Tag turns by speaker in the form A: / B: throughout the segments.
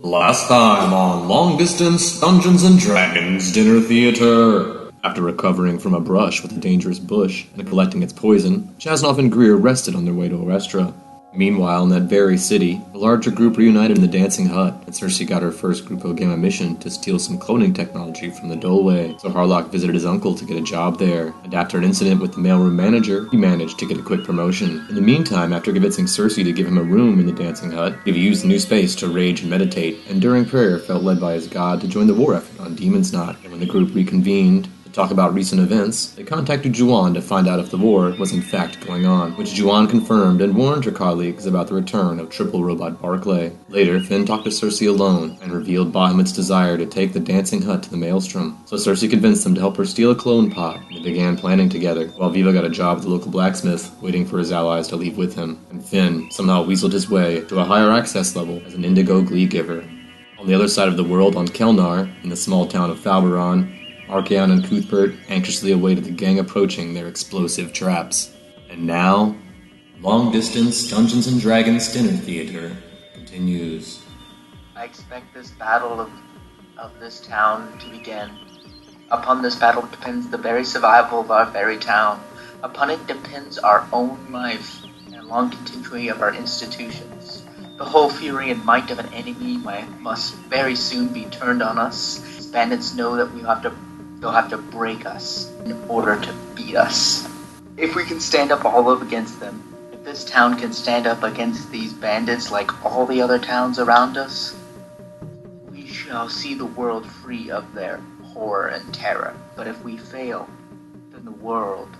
A: Last time on Long Distance Dungeons & Dragons Dinner Theater. After recovering from a brush with a dangerous bush and collecting its poison, Jasnov and Greer rested on their way to a restaurant. Meanwhile, in that very city, a larger group reunited in the Dancing Hut, and Cersei got her first Grupo Gamma mission to steal some cloning technology from the Doleway. So Harlock visited his uncle to get a job there, and after an incident with the mailroom manager, he managed to get a quick promotion. In the meantime, after convincing Cersei to give him a room in the Dancing Hut, he used the new space to rage and meditate, and during prayer felt led by his god to join the war effort on Demon's Knot. And when the group reconvened, talk about recent events, they contacted Juan to find out if the war was in fact going on, which Juan confirmed and warned her colleagues about the return of triple robot Barclay. Later, Finn talked to Cersei alone and revealed Bahamut's desire to take the Dancing Hut to the Maelstrom. So Cersei convinced them to help her steal a clone pod, and they began planning together, while Viva got a job at the local blacksmith, waiting for his allies to leave with him, and Finn somehow weaseled his way to a higher access level as an Indigo Glee giver. On the other side of the world, on Kelnar, in the small town of Falberon, Archaon and Cuthbert anxiously awaited the gang approaching their explosive traps. And now, Long Distance Dungeons & Dragons Dinner Theater continues.
B: I expect this battle of this town to begin. Upon this battle depends the very survival of our very town. Upon it depends our own life and long continuity of our institutions. The whole fury and might of an enemy must very soon be turned on us. Bandits know that they'll have to break us in order to beat us. If we can stand up all up against them, if this town can stand up against these bandits like all the other towns around us, we shall see the world free of their horror and terror. But if we fail, then the world,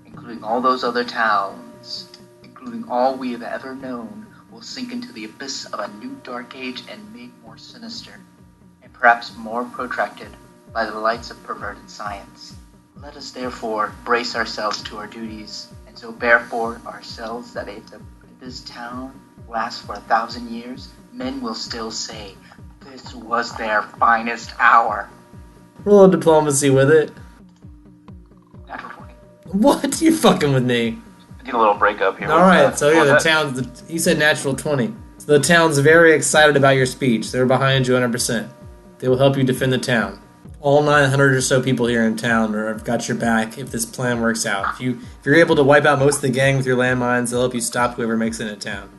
B: including all those other towns, including all we have ever known, will sink into the abyss of a new dark age and made more sinister, and perhaps more protracted by the lights of perverted science. Let us therefore brace ourselves to our duties, and so bear for ourselves that if this town lasts for 1,000 years, men will still say, this was their finest hour.
C: Roll diplomacy with it.
B: Natural 20.
C: What? You fucking with me?
D: I need a little breakup here.
C: Alright, so yeah, the town, you said natural 20. So the town's very excited about your speech. They're behind you 100%. They will help you defend the town. All 900 or so people here in town have got your back if this plan works out. If you're able to wipe out most of the gang with your landmines, they'll help you stop whoever makes it into town.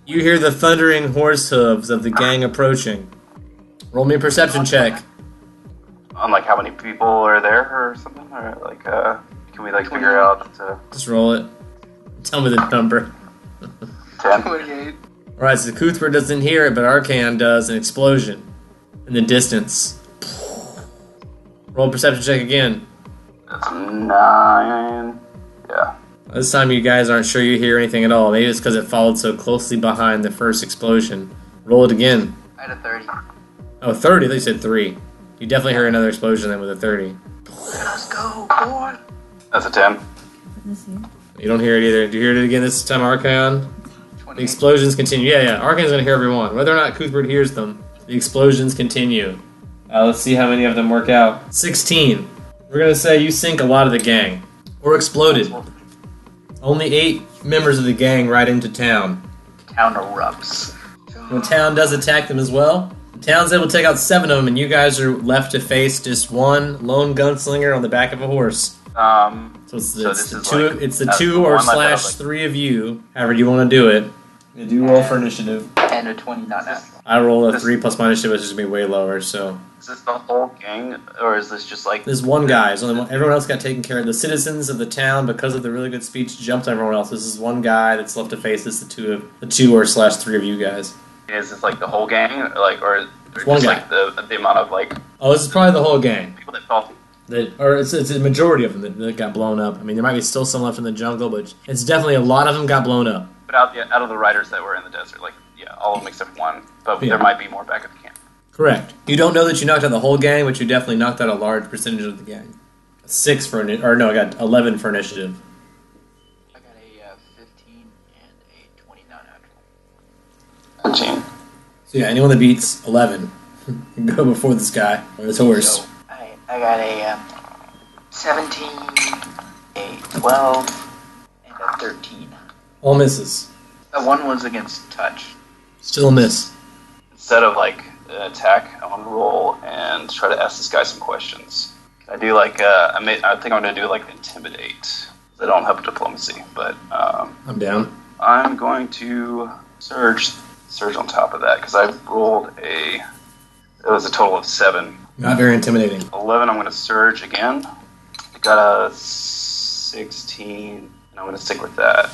C: You hear the thundering horse hooves of the gang approaching. Roll me a perception check.
D: On how many people are there or something? Or can we figure out?
C: Just roll it. Tell me the number.
D: 10.
B: 28.
C: Alright, so Cuthbert doesn't hear it, but Archaon does. An explosion in the distance. Roll a perception check again.
D: That's 9. Yeah.
C: This time you guys aren't sure you hear anything at all. Maybe it's because it followed so closely behind the first explosion. Roll it again.
B: I had a 30.
C: Oh, 30? They said 3. You definitely heard another explosion then with a 30.
B: Let's go, boy.
D: That's a 10.
C: You don't hear it either. Do you hear it again this time, Archaon?
B: 28.
C: The explosions continue. Yeah, Archaon's going to hear every one. Whether or not Cuthbert hears them, the explosions continue. Let's see how many of them work out. 16. We're going to say you sink a lot of the gang. Or exploded. Only 8 members of the gang ride into town.
B: Town erupts.
C: The town does attack them as well. The town's able to take out 7 of them, and you guys are left to face just one lone gunslinger on the back of a horse. So it's the 2 or / 3 of you, however you want to do it. You do roll for initiative.
B: And a 20, not natural.
C: I roll a 3 plus my initiative, which is going to be way lower, so...
D: Is this the whole gang, or is this just
C: There's one guy. There's only one. Everyone else got taken care of. The citizens of the town, because of the really good speech, jumped on everyone else. This is one guy that's left to face this, the 2 or / 3 of you guys.
D: Is this the whole gang, or
C: one
D: just
C: guy.
D: The amount of
C: Oh, this is probably the whole gang.
D: people that fell?
C: It's a majority of them that got blown up. I mean, there might be still some left in the jungle, but it's definitely a lot of them got blown up.
D: But out of the riders that were in the desert, all of them except one. But there might be more back at the camp.
C: Correct. You don't know that you knocked out the whole gang, but you definitely knocked out a large percentage of the gang. 6 for I got 11 for initiative.
B: I got a 15 and a 29 actually.
D: 17.
C: So yeah, anyone that beats 11 can go before this guy or this horse.
B: So, I got a 17, a 12, and a 13.
C: All misses.
B: One was against touch.
C: Still a miss.
D: instead of like an attack, I want to roll and try to ask this guy some questions. I do like I think I'm gonna do like intimidate. I don't have diplomacy, but
C: I'm down.
D: I'm going to surge on top of that because I rolled it was a total of 7.
C: Not very intimidating.
D: 11. I'm going to surge again. I got a 16, and I'm going to stick with that.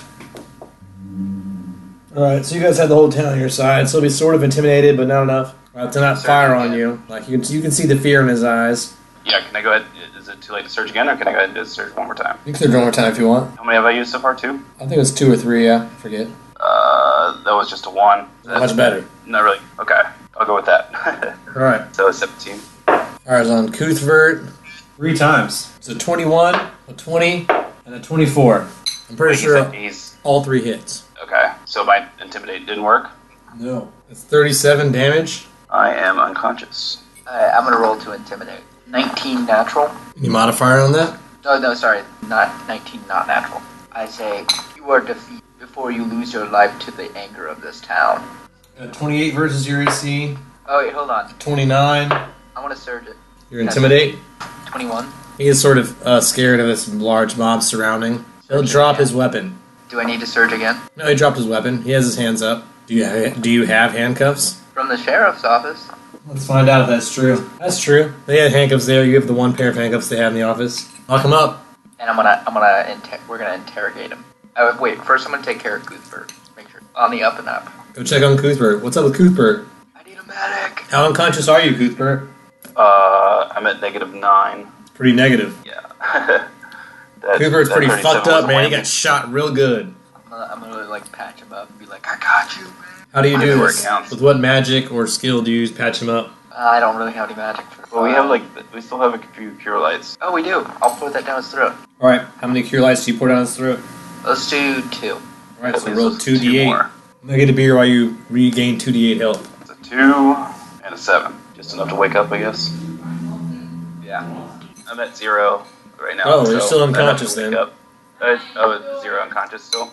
C: Alright, so you guys have the whole town on your side, so he'll be sort of intimidated, but not enough to not fire on you. Like you can see the fear in his eyes.
D: Yeah, can I go ahead? Is it too late to surge again, or can I go ahead and surge one more time?
C: You can surge one more time if you want.
D: How many have I used so far? 2?
C: I think it was 2 or 3, yeah. I forget.
D: That was just a 1.
C: Much better.
D: Not really. Okay, I'll go with that.
C: Alright.
D: So it's 17.
C: Fires on Cuthbert 3 times. It's a 21, a 20, and a 24. I'm pretty sure all 3 hits.
D: Okay, so my intimidate didn't work?
C: No. It's 37 damage.
D: I am unconscious.
B: I'm going to roll to intimidate. 19 natural.
C: Any modifier on that?
B: No, sorry. Not 19, not natural. I say, you are defeated before you lose your life to the anger of this town.
C: 28 versus your AC.
B: Oh, wait, hold on.
C: 29.
B: I want to surge it.
C: Your intimidate?
B: 21.
C: He is sort of scared of this large mob surrounding. He'll drop his weapon.
B: Do I need to surge again?
C: No, he dropped his weapon. He has his hands up. Do you have handcuffs?
B: From the sheriff's office.
C: Let's find out if that's true. That's true. They had handcuffs there. You have the one pair of handcuffs they have in the office. Lock him up.
B: And we're gonna interrogate him. Wait, first I'm gonna take care of Cuthbert. Make sure on the up and up.
C: Go check on Cuthbert. What's up with Cuthbert?
B: I need a medic.
C: How unconscious are you, Cuthbert?
D: I'm at -9.
C: It's pretty negative.
D: Yeah.
C: Cuthbert's pretty fucked up, man. He got shot real good.
B: I'm gonna like patch him up and be like, I got you, man.
C: How do you do this? With what magic or skill do you patch him up?
B: I don't really have any magic.
D: Well, we still have a few cure lights.
B: Oh, we do. I'll pour that down his throat.
C: Alright, how many cure lights do you pour down his throat?
B: Let's do 2.
C: Alright, so roll 2d8.
D: 2 more.
C: I'm gonna get a beer while you regain 2d8 health.
D: It's a 2 and a 7. Just enough to wake up, I guess. Yeah. I'm at 0 right now.
C: Oh, you're still unconscious then.
D: At 0 unconscious still.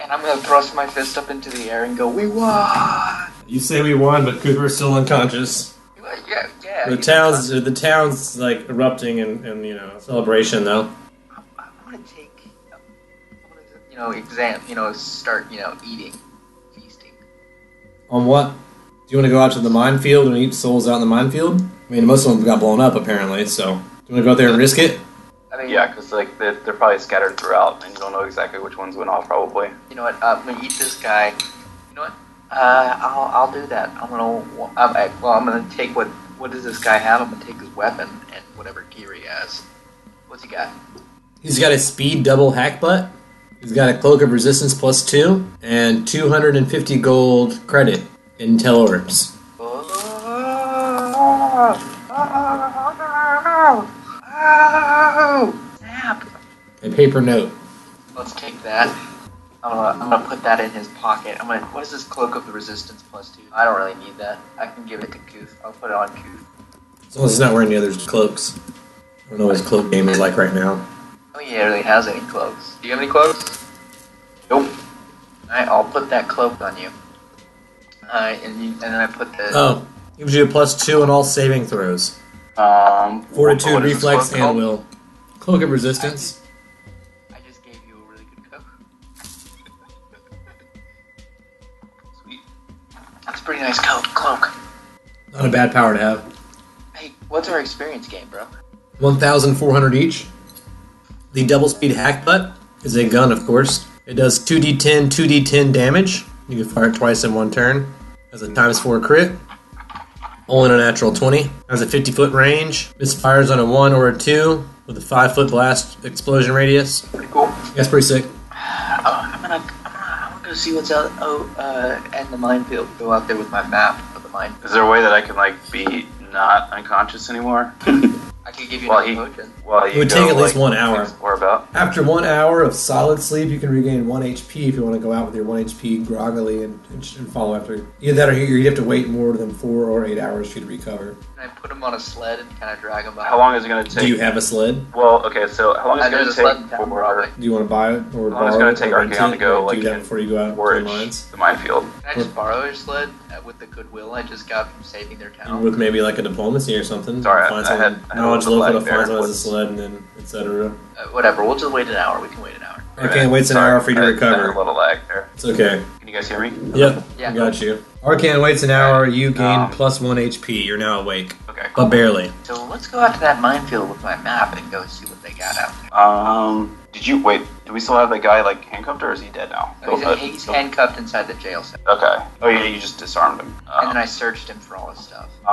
B: And I'm gonna thrust my fist up into the air and go, we won!
C: You say we won, but Cooper's still unconscious.
B: Yeah.
C: The town's like erupting in celebration though.
B: I'm gonna start eating, feasting.
C: On what? Do you want to go out to the minefield and eat souls out in the minefield? I mean, most of them got blown up apparently. So, do you want to go out there and risk it?
B: I mean,
D: yeah, because they're probably scattered throughout, and you don't know exactly which ones went off. Probably.
B: You know what? I'm gonna eat this guy. You know what? I'll do that. I'm gonna take what does this guy have? I'm gonna take his weapon and whatever gear he has. What's he got?
C: He's got a speed double hack butt. He's got a cloak of resistance +2 and 250 gold credit in intel orbs.
B: Snap!
C: A paper note.
B: Let's take that. I'm gonna put that in his pocket. What is this cloak of the resistance +2? I don't really need that. I can give it to Goof. I'll put it on Goof.
C: As long as he's not wearing the other cloaks. I don't know what his cloak game is like right now.
B: Oh, he really has any cloaks. Do you have any cloaks? Nope. Alright, I'll put that cloak on you. And then I put the...
C: Oh, gives you a +2 on all saving throws. Fortitude, reflex, and will. Cloak of resistance.
B: I just gave you a really good cloak.
D: Sweet.
B: That's a pretty nice cloak.
C: Not a bad power to have.
B: Hey, what's our experience game, bro?
C: 1,400 each. The double speed hack butt is a gun, of course. It does 2d10, 2d10 damage. You can fire it twice in one turn. Has a ×4 crit. Only on a natural 20. Has a 50-foot range. Misfires on a 1 or a 2 with a 5-foot blast explosion radius.
B: Pretty cool.
C: That's pretty sick.
B: I'm gonna go see what's out at the minefield. Go out there with my map of the mine.
D: Is there a way that I can be not unconscious anymore?
B: I could give you
D: Well,
B: another potion.
C: It would take at least 1 hour.
D: Or about.
C: After 1 hour of solid sleep, you can regain 1 HP if you want to go out with your 1 HP groggily and follow after. Either that or you'd have to wait more than 4 or 8 hours for you to recover.
B: Can I put him on a sled and kind of drag him by?
D: How long is it going to take?
C: Do you have a sled?
D: Well, okay, so how long is it going to take for...
C: Do you want to buy it or
D: How long
C: borrow
D: is it going to take
C: rent
D: Archeon
C: it,
D: to go,
C: or
D: like,
C: do that before you go out to the
D: forage
C: mines?
D: the minefield?
B: Can I just borrow your sled with the goodwill I just got from saving their town?
C: With maybe like a diplomacy or something.
D: Sorry,
C: find
D: I
C: someone
D: had
C: knowledge
D: a
C: local to
D: lag there.
C: find someone as a
D: What's-
C: sled and then etc.
B: Whatever, we'll just wait an hour. We can wait an hour.
C: Okay, waits an hour for you to
D: I had
C: recover.
D: a little lag there.
C: It's okay.
D: Can you guys hear me?
C: Yep,
B: Yeah.
C: I got you. Arcan waits an hour, you gain
D: Um,
C: plus 1 HP. You're now awake.
D: Okay.
C: But barely.
B: So let's go out to that minefield with my map and go see what they got out there.
D: Did you wait? Do we still have that guy like handcuffed, or is he dead now?
B: He's handcuffed inside the jail cell.
D: Okay. Oh yeah, you just disarmed him.
B: And then I searched him for all his stuff.
C: You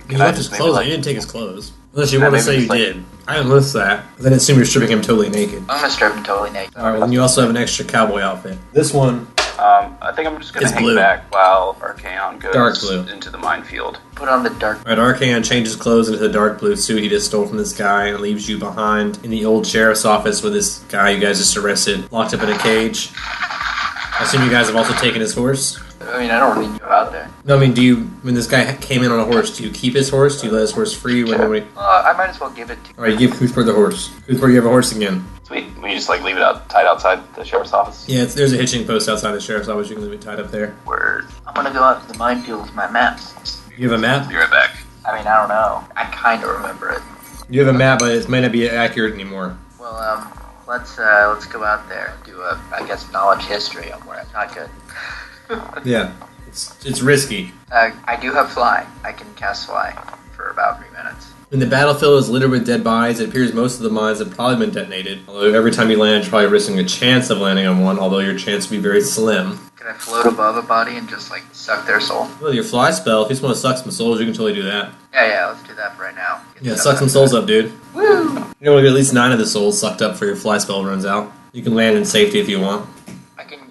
D: Can I
C: left his
D: just
C: clothes.
D: maybe,
C: You didn't take his clothes. Unless you
D: Can I
C: want to say
D: maybe
C: you
D: just, like-
C: did. I didn't list that. Then assume you're stripping him totally naked.
B: I'm gonna strip him totally naked.
C: Alright, well, then you also have an extra cowboy outfit. This one,
D: I think I'm just gonna
C: It's
D: hang
C: blue.
D: back while Archeon goes
C: Dark blue.
D: into the minefield.
B: Put on the dark.
C: Alright, Arcan changes clothes into the dark blue suit he just stole from this guy and leaves you behind in the old sheriff's office with this guy you guys just arrested, locked up in a cage. I assume you guys have also taken his horse?
B: I mean, I don't really know out there.
C: No, I mean, when this guy came in on a horse, do you keep his horse? Do you let his horse free when nobody...
B: I might as well give it to.
C: Alright, give Cuthbert the horse. Cuthbert, you have a horse again.
D: Sweet. We just like leave it tied outside the sheriff's office.
C: Yeah, there's a hitching post outside the sheriff's office. You can leave it tied up there.
D: Word.
B: I'm gonna go out to the minefield with my maps.
C: You have a map?
D: Be right back.
B: I mean, I don't know. I kind of remember it.
C: You have a map, but it might not be accurate anymore.
B: Well, let's go out there and do I guess, knowledge history on where I'm not good.
C: Yeah, it's risky.
B: I do have fly. I can cast fly for about 3 minutes.
C: When the battlefield is littered with dead bodies, it appears most of the mines have probably been detonated. Although every time you land, you're probably risking a chance of landing on one, although your chance would be very slim.
B: Can I float above a body and just like suck their soul?
C: Well, your fly spell, if you just want to suck some souls, you can totally do that.
B: Yeah, let's do that for right now. Get
C: Yeah,
B: stuff
C: suck some
B: out
C: souls
B: there.
C: up, dude.
B: Woo!
C: You're going to get at least 9 of the souls sucked up for your fly spell runs out. You can land in safety if you want.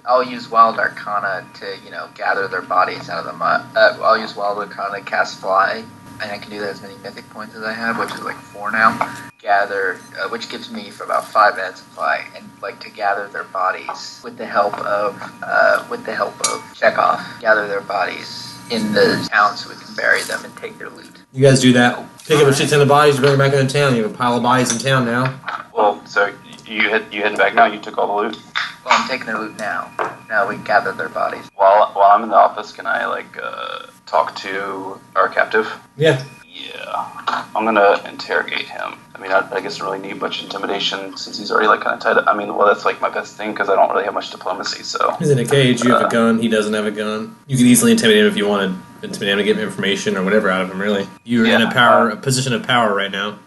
B: I'll use Wild Arcana to, gather their bodies out of the mud. I'll use Wild Arcana to cast Fly, and I can do that as many mythic points as I have, which is like 4 now. Gather, which gives me for about 5 minutes of Fly, and to gather their bodies with the help of Chekhov. Gather their bodies in the town so we can bury them and take their loot.
C: You guys do that. Pick up a shit ton of bodies, bring them back into town. You have a pile of bodies in town now.
D: Well, so you heading back now? You took all the loot?
B: Well, I'm taking their loot now. Now we gather their bodies.
D: While I'm in the office, can I talk to our captive?
C: Yeah.
D: Yeah, I'm gonna interrogate him. I mean, I guess I don't really need much intimidation since he's already kind of tied up. I mean, well, that's my best thing because I don't really have much diplomacy. So
C: He's in a cage, you have a gun, he doesn't have a gun. You could easily intimidate him if you wanted. Intimidate him to get information or whatever out of him, really. You're in a position of power right now.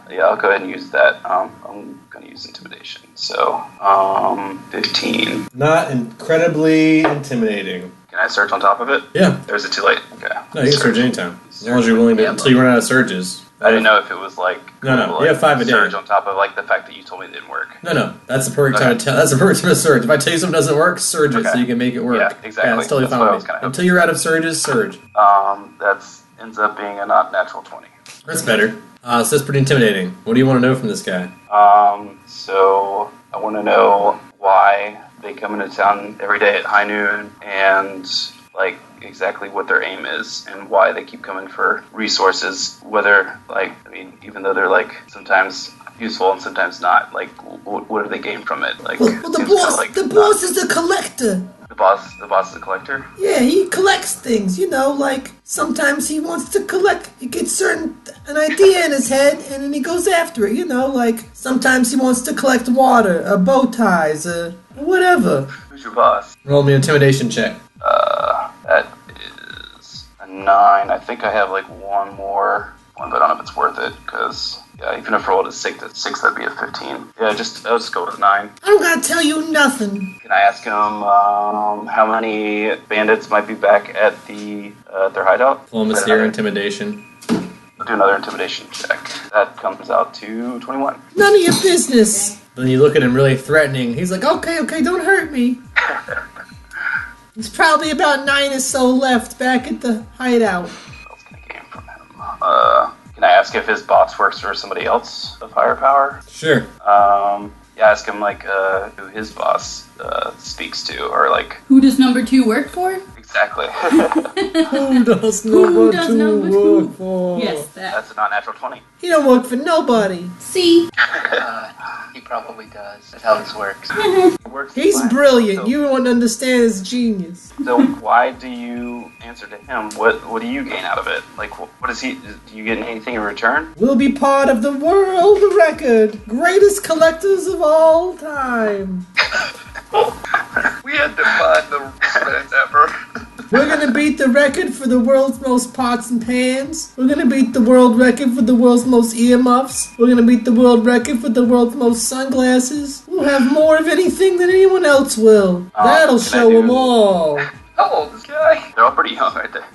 D: yeah, I'll go ahead and use that. I'm gonna use intimidation. So 15.
C: Not incredibly intimidating.
D: Can I search on top of it?
C: Yeah.
D: Or is it too late? Okay.
C: No, you can search anytime. As long as you're willing to, until you run out of surges.
D: I didn't know if it was
C: No, you have 5 a day.
D: surge on top of the fact that you told me it didn't work.
C: No, that's the perfect time to tell. That's the perfect time to surge. If I tell you something doesn't work, surge it so
D: Okay.
C: you can make it work.
D: Yeah, exactly.
C: Yeah, that's totally
D: That's
C: fine
D: what I
C: with
D: was
C: me.
D: kinda hoping.
C: Until you're out of surges, surge.
D: That ends up being a not natural 20.
C: That's better. So that's pretty intimidating. What do you want to know from this guy?
D: So I want to know why they come into town every day at high noon and exactly what their aim is and why they keep coming for resources, whether even though they're sometimes useful and sometimes not, what do they gain from it?
E: Well, the boss is a collector.
D: The boss is a collector?
E: Yeah, he collects things, sometimes he wants to collect, he gets an idea in his head, and then he goes after it, sometimes he wants to collect water, bow ties, whatever.
D: Who's your boss?
C: Roll me an intimidation check.
D: That is a 9. I think I have one more one, but I don't know if it's worth it, because even if I rolled a 6, that'd be a 15. Yeah, I'll just go with 9.
E: I don't gotta tell you nothing.
D: Can I ask him how many bandits might be back at their hideout?
C: Diplomacy or intimidation.
D: I'll do another intimidation check. That comes out to 21.
E: None of your business.
C: Then you look at him really threatening. He's like,
E: Okay, don't hurt me. There's probably about 9 or so left back at the hideout.
D: What else can I gain from him? Can I ask if his boss works for somebody else of higher power.
C: Sure.
D: Ask him like who his boss speaks to, or like
F: Who does number 2 work for?
D: exactly.
C: Who does
F: Who does number 2
C: work for?
F: Yes, that.
D: That's a non-natural 20.
E: He don't work for nobody.
F: See?
B: He probably does. That's how this works.
D: It works
E: He's
D: fine.
E: brilliant.
D: So,
E: You won't understand his genius.
D: so why do you answer to him? What do you gain out of it? Like, what is he? Do you get anything in return?
E: We'll be part of the world record. Greatest collectors of all time.
B: We had to find the best ever.
E: We're gonna beat the record for the world's most pots and pans. We're gonna beat the world record for the world's most earmuffs. We're gonna beat the world record for the world's most sunglasses. We'll have more of anything than anyone else will. That'll
D: can I
E: show
D: do-
E: them all.
B: How old is this guy?
D: They're all pretty young, aren't they?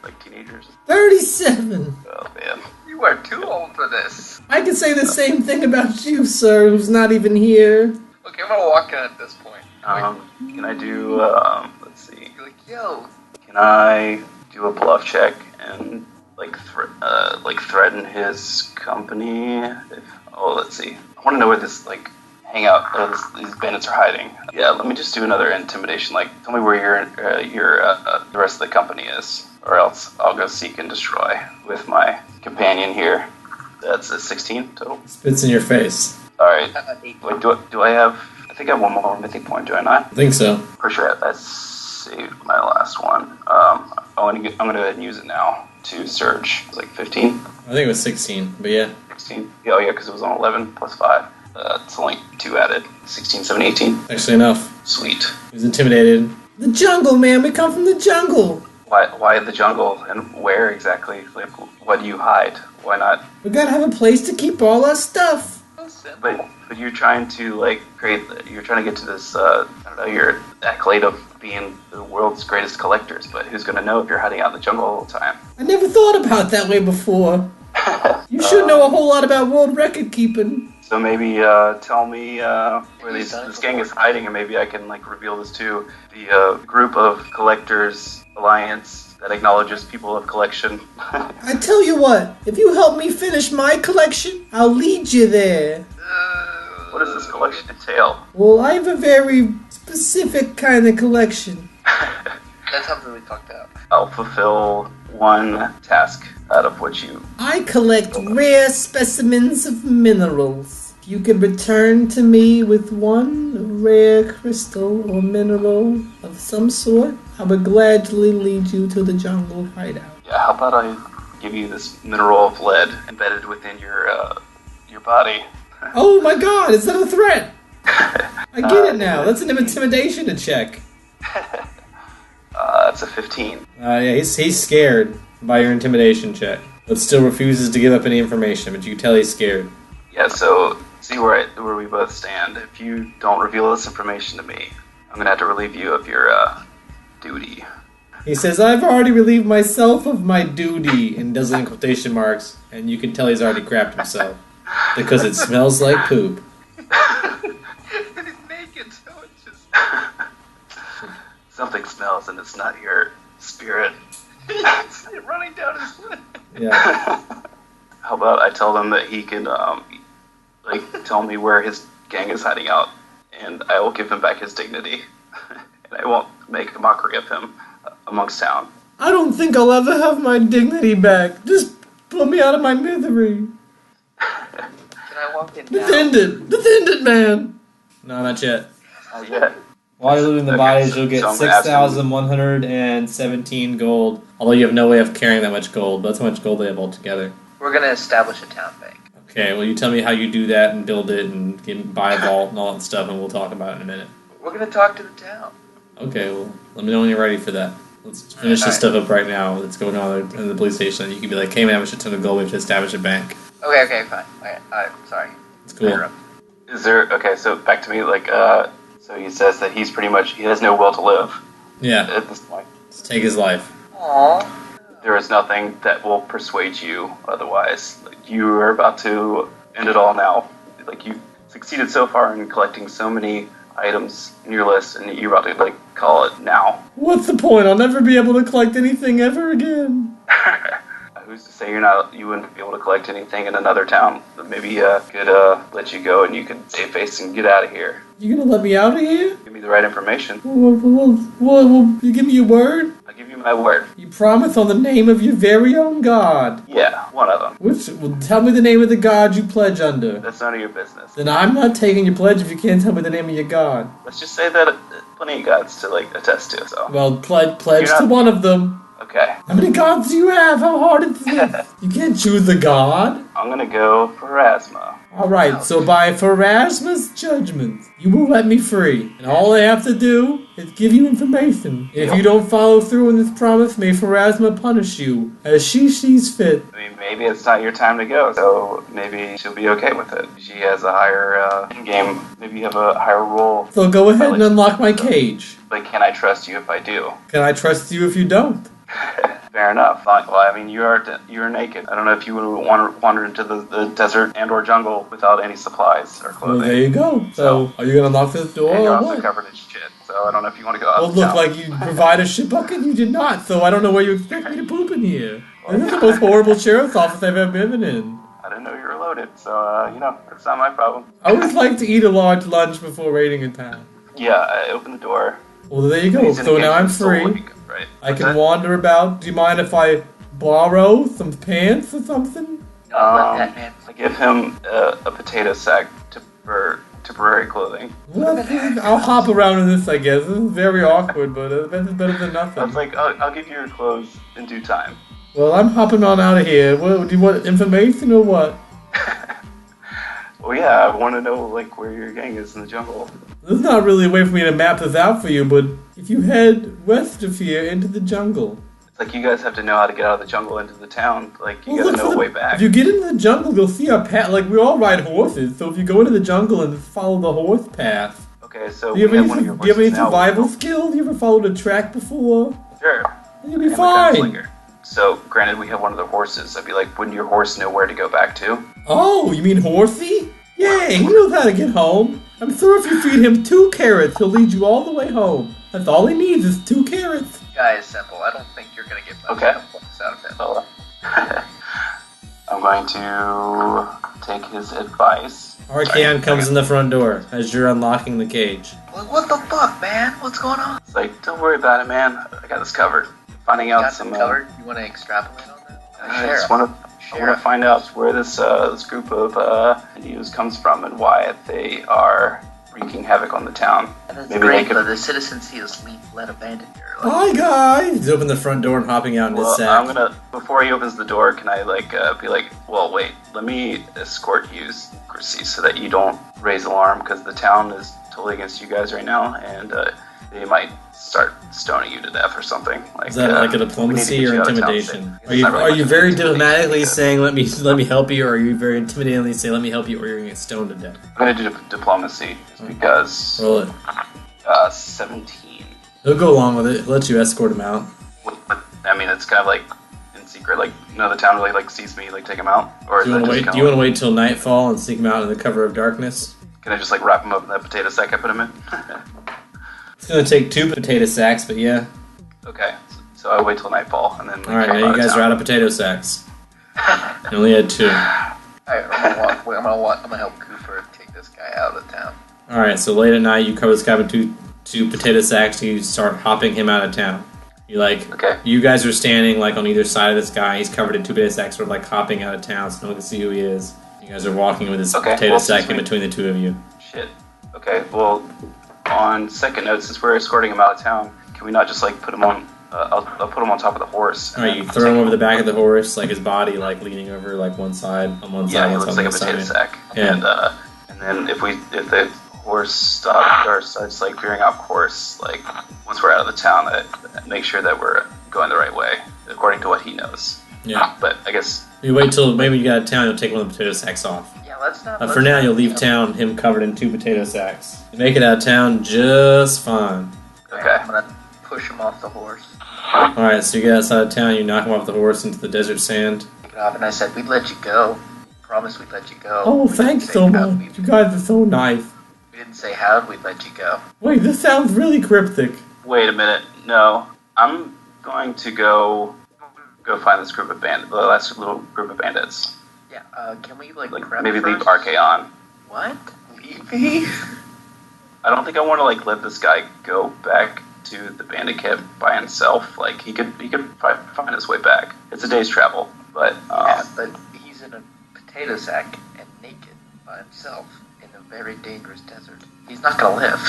D: Like teenagers.
E: 37.
D: Oh man.
B: You are too old for this.
E: I can say the same thing about you, sir, who's not even here.
B: Okay, I'm gonna walk in at this point.
D: Can I do? Let's see.
B: You're like, yo.
D: Can I do a bluff check and like threaten his company? Let's see. I want to know where this like hangout these bandits are hiding. Yeah, let me just do another intimidation. Like, tell me where the rest of the company is, or else I'll go seek and destroy with my companion here. That's a 16 total.
C: Spits in your face.
D: All right.
B: 8.
D: Wait, do I have? I think I have one more mythic point, do I not?
C: I think so.
D: For sure, I saved my last one. I'm gonna go ahead and use it now to surge. It's like 15,
C: I think it was 16, but yeah.
D: 16. Yeah, oh yeah, because it was on 11 plus 5. It's only 2 added. 16, 17, 18.
C: Actually enough.
D: Sweet.
C: He was intimidated.
E: The jungle, man. We come from the jungle.
D: Why the jungle, and where exactly? Like, what do you hide? Why not?
E: We gotta have a place to keep all our stuff.
D: But you're trying to like you're trying to get to this I don't know, your accolade of being the world's greatest collectors, but who's gonna know if you're hiding out in the jungle all the time?
E: I never thought about it that way before. You should know a whole lot about world record keeping.
D: So maybe tell me where this gang is hiding, and maybe I can like reveal this to the group of collectors alliance that acknowledges people of collection.
E: I tell you what, if you help me finish my collection, I'll lead you there.
D: What does this collection entail?
E: Well, I have a very specific kind of collection.
B: That sounds really fucked up.
D: I'll fulfill one task out of which you.
E: I collect rare specimens of minerals. If you could return to me with one rare crystal or mineral of some sort, I would gladly lead you to the jungle hideout.
D: Yeah, how about I give you this mineral of lead embedded within your body?
E: Oh my god, is that a threat? I get it now. That's an intimidation to check.
D: That's a 15.
C: Yeah, he's scared by your intimidation check, but still refuses to give up any information, but you can tell he's scared.
D: Yeah, so see where we both stand. If you don't reveal this information to me, I'm gonna have to relieve you of your duty.
C: He says, I've already relieved myself of my duty, and does it in quotation marks, and you can tell he's already crapped himself. Because it smells like poop.
B: And he's naked, so it's just...
D: Something smells, and it's not your spirit.
B: it's running down his leg.
C: Yeah.
D: How about I tell them that he can, tell me where his gang is hiding out, and I will give him back his dignity, and I won't make a mockery of him amongst town.
E: I don't think I'll ever have my dignity back. Just put me out of my misery.
B: Can I walk in now?
E: Defend it, man.
C: No, not yet.
D: Not yet.
C: While you're looting the
D: Okay,
C: bodies,
D: so-
C: you'll get
D: so I'm gonna ask him-
C: 6,117 gold. Although you have no way of carrying that much gold, but that's how much gold they have altogether.
B: We're gonna establish a town bank.
C: Okay, well you tell me how you do that and build it and buy a vault and all that stuff, and we'll talk about it in a minute.
B: We're gonna talk to the town.
C: Okay, well, let me know when you're ready for that. Let's finish this stuff up right now that's going on in the police station. You can be like, hey man, I have a shit ton of gold, we have to establish a bank.
B: Okay, fine. Sorry.
C: It's cool.
B: Interrupt.
D: Is there, okay, so back to me, so he says that he has no will to live
C: Yeah,
D: at this point.
C: let's take his life.
B: Aww.
D: There is nothing that will persuade you otherwise. Like, you are about to end it all now. Like, you succeeded so far in collecting so many items in your list, and you're about to, call it now.
E: What's the point? I'll never be able to collect anything ever again.
D: Who's to say say you wouldn't be able to collect anything in another town, but maybe could let you go and you could save face and get out of here.
C: You gonna let me out of here?
D: Give me the right information.
C: Well, you give me your word?
D: I'll give you my word.
C: You promise on the name of your very own god.
D: Yeah, one of them.
C: Well, tell me the name of the god you pledge under.
D: That's none of your business.
C: Then I'm not taking your pledge if you can't tell me the name of your god.
D: Let's just say that plenty of gods to attest to. So.
C: Well, pledge to one of them.
D: Okay.
C: How many gods do you have? How hard is this? You can't choose a god.
D: I'm gonna go for Rasma.
C: Alright, so by Pharasma's judgment, you will let me free. And all I have to do is give you information. If you don't follow through on this promise, may Pharasma punish you as she sees fit.
D: I mean, maybe it's not your time to go, so maybe she'll be okay with it. She has a higher game. Maybe you have a higher role.
C: So go ahead and unlock my cage.
D: But can I trust you if I do?
C: Can I trust you if you don't?
D: Fair enough. Well, I mean, you're naked. I don't know if you would wander into the desert and or jungle without any supplies or clothing.
C: Well, there you go. So, are you gonna lock this door
D: and you're
C: or
D: also
C: what?
D: covered in shit, so I don't know if you want to go out.
C: Well, look, like you provide a shit bucket, you did not. So I don't know where you expect me to poop in here. This is the most horrible sheriff's office I've ever been in.
D: I didn't know you were loaded, so that's not my problem.
C: I always like to eat a large lunch before raiding a town.
D: Yeah, I opened the door.
C: Well, there you go. So now I'm free.
D: Right.
C: I can wander about. Do you mind if I borrow some pants or something?
B: Let that man.
D: I give him a potato sack for temporary clothing.
C: Well, I'll hop around in this, I guess. This is very awkward, but this is better than nothing.
D: I was like, I'll give you your clothes in due time.
C: Well, I'm hopping on out of here. What, do you want information or what?
D: Well, yeah, I want to know where your gang is in the jungle.
C: There's not really a way for me to map this out for you, but if you head west of here into the jungle.
D: It's like you guys have to know how to get out of the jungle into the town. You gotta know the way back.
C: If you get into the jungle, you'll see our path. We all ride horses, so if you go into the jungle and follow the horse path.
D: Okay, so
C: do you have any,
D: do
C: you have any survival skills? You ever followed a track before?
D: Sure.
C: You'll be fine.
D: So, granted, we have one of the horses. I'd be like, wouldn't your horse know where to go back to?
C: Oh, you mean Horsey? Yeah, he knows how to get home. I'm sure if you feed him 2 carrots, he'll lead you all the way home. That's all he needs is 2 carrots.
B: Guy is simple. I don't think you're gonna get much points out of him.
D: So, I'm going to take his advice.
C: Arcan comes in the front door as you're unlocking the cage.
B: What the fuck, man? What's going on?
D: It's like, don't worry about it, man. I got this covered. Finding out some.
B: Covered? You want to extrapolate on that?
D: I just want to find out where this group of Indians comes from and why they are wreaking havoc on the town.
B: And it's great that the citizens see us let abandoned here.
C: Hi guys! He's opened the front door and hopping out in his sack.
D: I'm gonna, before he opens the door, can I be like, well, wait, let me escort you, Chrissy, so that you don't raise alarm, because the town is totally against you guys right now, and they might start stoning you to death or something.
C: Is that like a diplomacy or intimidation? Are you very diplomatically saying let me help you, or are you very intimidatingly saying let me help you, or you're gonna get stoned to death?
D: I'm gonna do diplomacy just because.
C: Roll it.
D: 17.
C: He'll go along with it. He'll let you escort him out.
D: I mean, it's kind of in secret. None of the town really sees me take him out. Or
C: do you want to wait till nightfall and sneak him out in the cover of darkness?
D: Can I just wrap him up in that potato sack I put him in?
C: It's gonna take 2 potato sacks, but yeah.
D: Okay, so I wait till nightfall and then.
C: All right, now you guys are out of potato sacks. You only had 2.
B: Alright, I'm gonna help Cooper take this guy out of town.
C: All right, so late at night, you cover this guy with two potato sacks, and you start hopping him out of town. You guys are standing on either side of this guy. He's covered in 2 potato sacks, sort of hopping out of town, so no one can see who he is. You guys are walking with this potato sack in between the 2 of you.
D: Shit. Okay, well, on second note, since we're escorting him out of town, can we not just put him on? I'll put him on top of the horse.
C: All right, you throw him over the back of the horse, his body leaning over one side on one side.
D: Yeah, he looks like a potato sack. Yeah. And then if the horse starts veering off course, once we're out of the town, make sure that we're going the right way according to what he knows.
C: Yeah.
D: But I guess
C: you wait till maybe you get out of town, you'll take one of the potato sacks off.
B: Yeah, let's not.
C: For now, you'll leave town, him covered in 2 potato sacks. You make it out of town just fine.
B: Okay. I'm gonna push him off the horse.
C: All right, so you get outside of town, you knock him off the horse into the desert sand.
B: Take it off, and I said we'd let you go. Promise we'd let you go.
C: Oh, thanks so much. You guys are so nice.
B: We didn't say how we'd let you go.
C: Wait, this sounds really cryptic.
D: Wait a minute. No, I'm going to go go find this group of the last little group of bandits.
B: Yeah, can we, like
D: maybe
B: prep
D: leave
B: first?
D: Archaon.
B: What? Leave me?
D: I don't think I want to, like, let this guy go back to the bandit camp by himself. Like, he could find his way back. It's a day's travel, but...
B: Yeah, but he's in a potato sack and naked by himself in a very dangerous desert. He's not gonna live.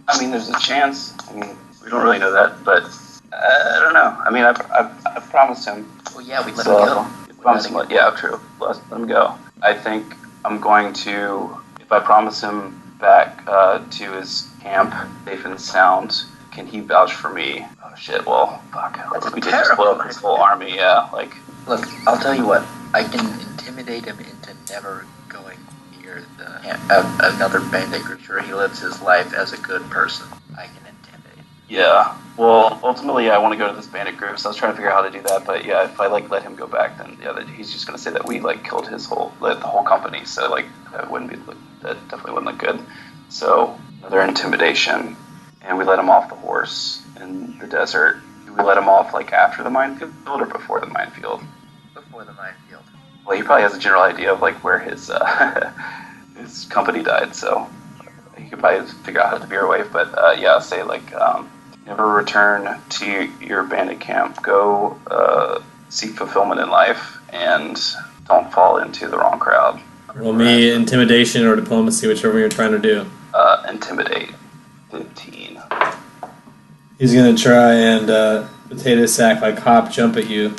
D: I mean, there's a chance. I mean, we don't really know that, but I don't know. I mean, I promised him.
B: Well, yeah, we let him go.
D: Promised him, yeah, true. Let him go. I think I'm going to, if I promise him back to his camp, safe and sound, can he vouch for me? Oh shit! Well, fuck.
B: That's
D: We did just blow up his whole army. Yeah, like.
B: Look, I'll tell you what. I can intimidate him into never going near another bandit group. Sure, he lives his life as a good person. I can intimidate.
D: Yeah. Well, ultimately, I want to go to this bandit group, so I was trying to figure out how to do that. But yeah, if I let him go back, then he's just going to say that we killed the whole company. So that wouldn't be that definitely wouldn't look good. So another intimidation, and we let him off the horse in the desert. Do we let him off after the minefield or before the minefield?
B: Before the minefield.
D: Well, he probably has a general idea of where his his company died, so he could probably figure out how to veer away. But yeah, say never return to your bandit camp. Go seek fulfillment in life, and don't fall into the wrong crowd.
C: Roll me intimidation or diplomacy, whichever you're trying to do.
D: Intimidate. 15.
C: He's gonna try and potato sack hop jump at you.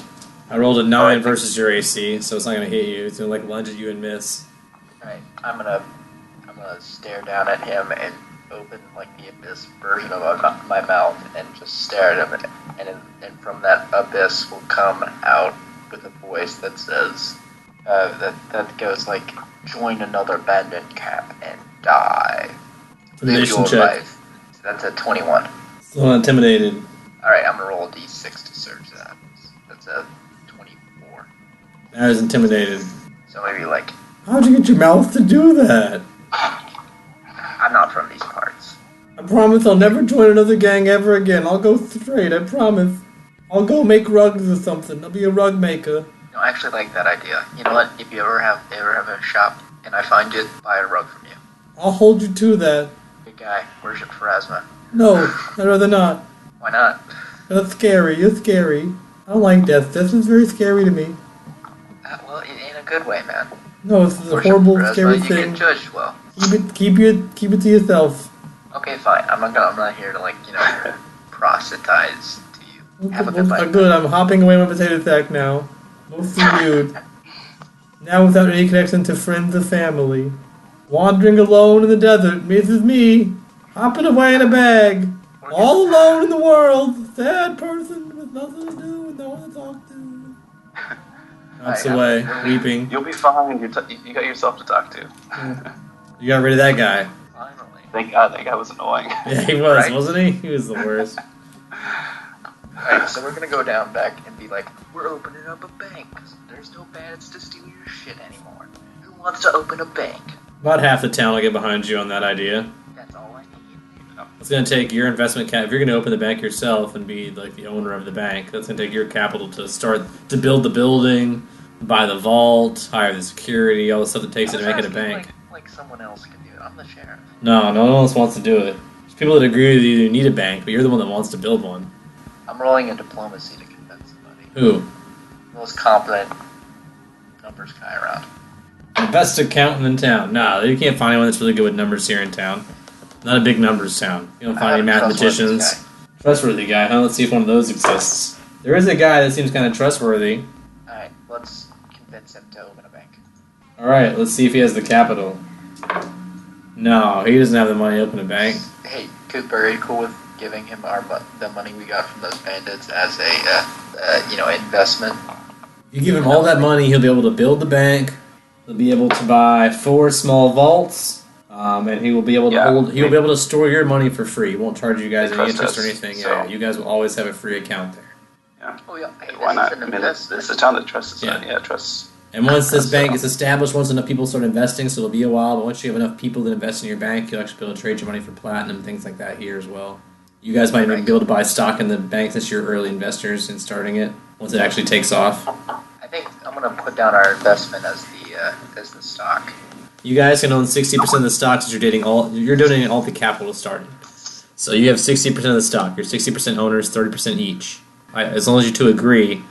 C: I rolled a 9 versus your AC, so it's not gonna hit you. It's gonna lunge at you and miss.
B: Alright, I'm gonna stare down at him and open the abyss version of my mouth and just stare at him, and from that abyss will come out with a voice that says that goes join another bandit camp and die.
C: Intimidation
B: Live your
C: check.
B: life. So that's a 21.
C: Still intimidated.
B: Alright, I'm gonna roll a d6 to search that. That's a 24.
C: I was intimidated.
B: So maybe
C: How'd you get your mouth to do that?
B: I'm not from these parts.
C: I promise I'll never join another gang ever again. I'll go straight, I promise. I'll go make rugs or something. I'll be a rug maker.
B: No, I actually like that idea. You know what? If you ever have a shop and I find it, buy a rug from you.
C: I'll hold you to that.
B: Good guy. Worship Pharasma.
C: No, I'd rather not.
B: Why not?
C: That's scary. You're scary. I don't like death. Death is very scary to me.
B: Well, in a good way, man.
C: No, it's a
B: Worship
C: horrible,
B: Pharasma,
C: scary
B: you
C: thing.
B: get judged well.
C: Keep it to yourself.
B: Okay, fine. I'm not here to proselytize to you. Have a good life.
C: Good. I'm hopping away my potato sack now. Mostly nude. Now without any connection to friends or family. Wandering alone in the desert. This is me. Hopping away in a bag. All alone in the world. Sad person with nothing to do and no one to talk to. Hops away, weeping.
D: You'll be fine. You got yourself to talk to.
C: You got rid of that guy.
B: Finally.
D: Thank God, that guy was annoying.
C: Yeah, he was,
B: Right?
C: wasn't he? He was the worst.
B: Alright, so we're gonna go down back and be we're opening up a bank. There's no bandits to steal your shit anymore. Who wants to open a bank?
C: About half the town will get behind you on that idea.
B: That's all I need.
C: It's going to take your investment cap. If you're going to open the bank yourself and be the owner of the bank, that's going to take your capital to build the building, buy the vault, hire the security, all the stuff it takes to make it a bank.
B: Like someone else can do it. I'm the sheriff.
C: No one else wants to do it. There's people that agree with you who need a bank, but you're the one that wants to build one.
B: I'm rolling a diplomacy to convince somebody.
C: Who?
B: Most competent numbers guy around.
C: The best accountant in town. No, you can't find anyone that's really good with numbers here in town. Not a big numbers town. You don't find any mathematicians. Trustworthy guy, huh? Let's see if one of those exists. There is a guy that seems kind of trustworthy.
B: Alright, let's convince him to open a bank.
C: Alright, let's see if he has the capital. No, he doesn't have the money to open a bank.
B: Hey, are you cool with giving him the money we got from those bandits as a investment?
C: You give him all that money, he'll be able to build the bank. He'll be able to buy 4 small vaults, and he will be able to He'll be able to store your money for free. He won't charge you guys any interest or anything.
D: So.
C: Yeah, you guys will always have a free account there.
D: Yeah.
B: Oh yeah. Hey,
D: Why not?
B: An
D: I mean, it's a town that trusts us. Yeah, trusts.
C: And once this bank is established, once enough people start investing, so it'll be a while, but once you have enough people that invest in your bank, you'll actually be able to trade your money for platinum, things like that here as well. You guys might even be able to buy stock in the bank since you're early investors in starting it. once it actually takes off.
B: I think I'm gonna put down our investment as the stock.
C: You guys can own 60% of the stocks. You're donating all the capital to start it. So you have 60% of the stock. You're 60% owners, 30% each. As long as you two agree,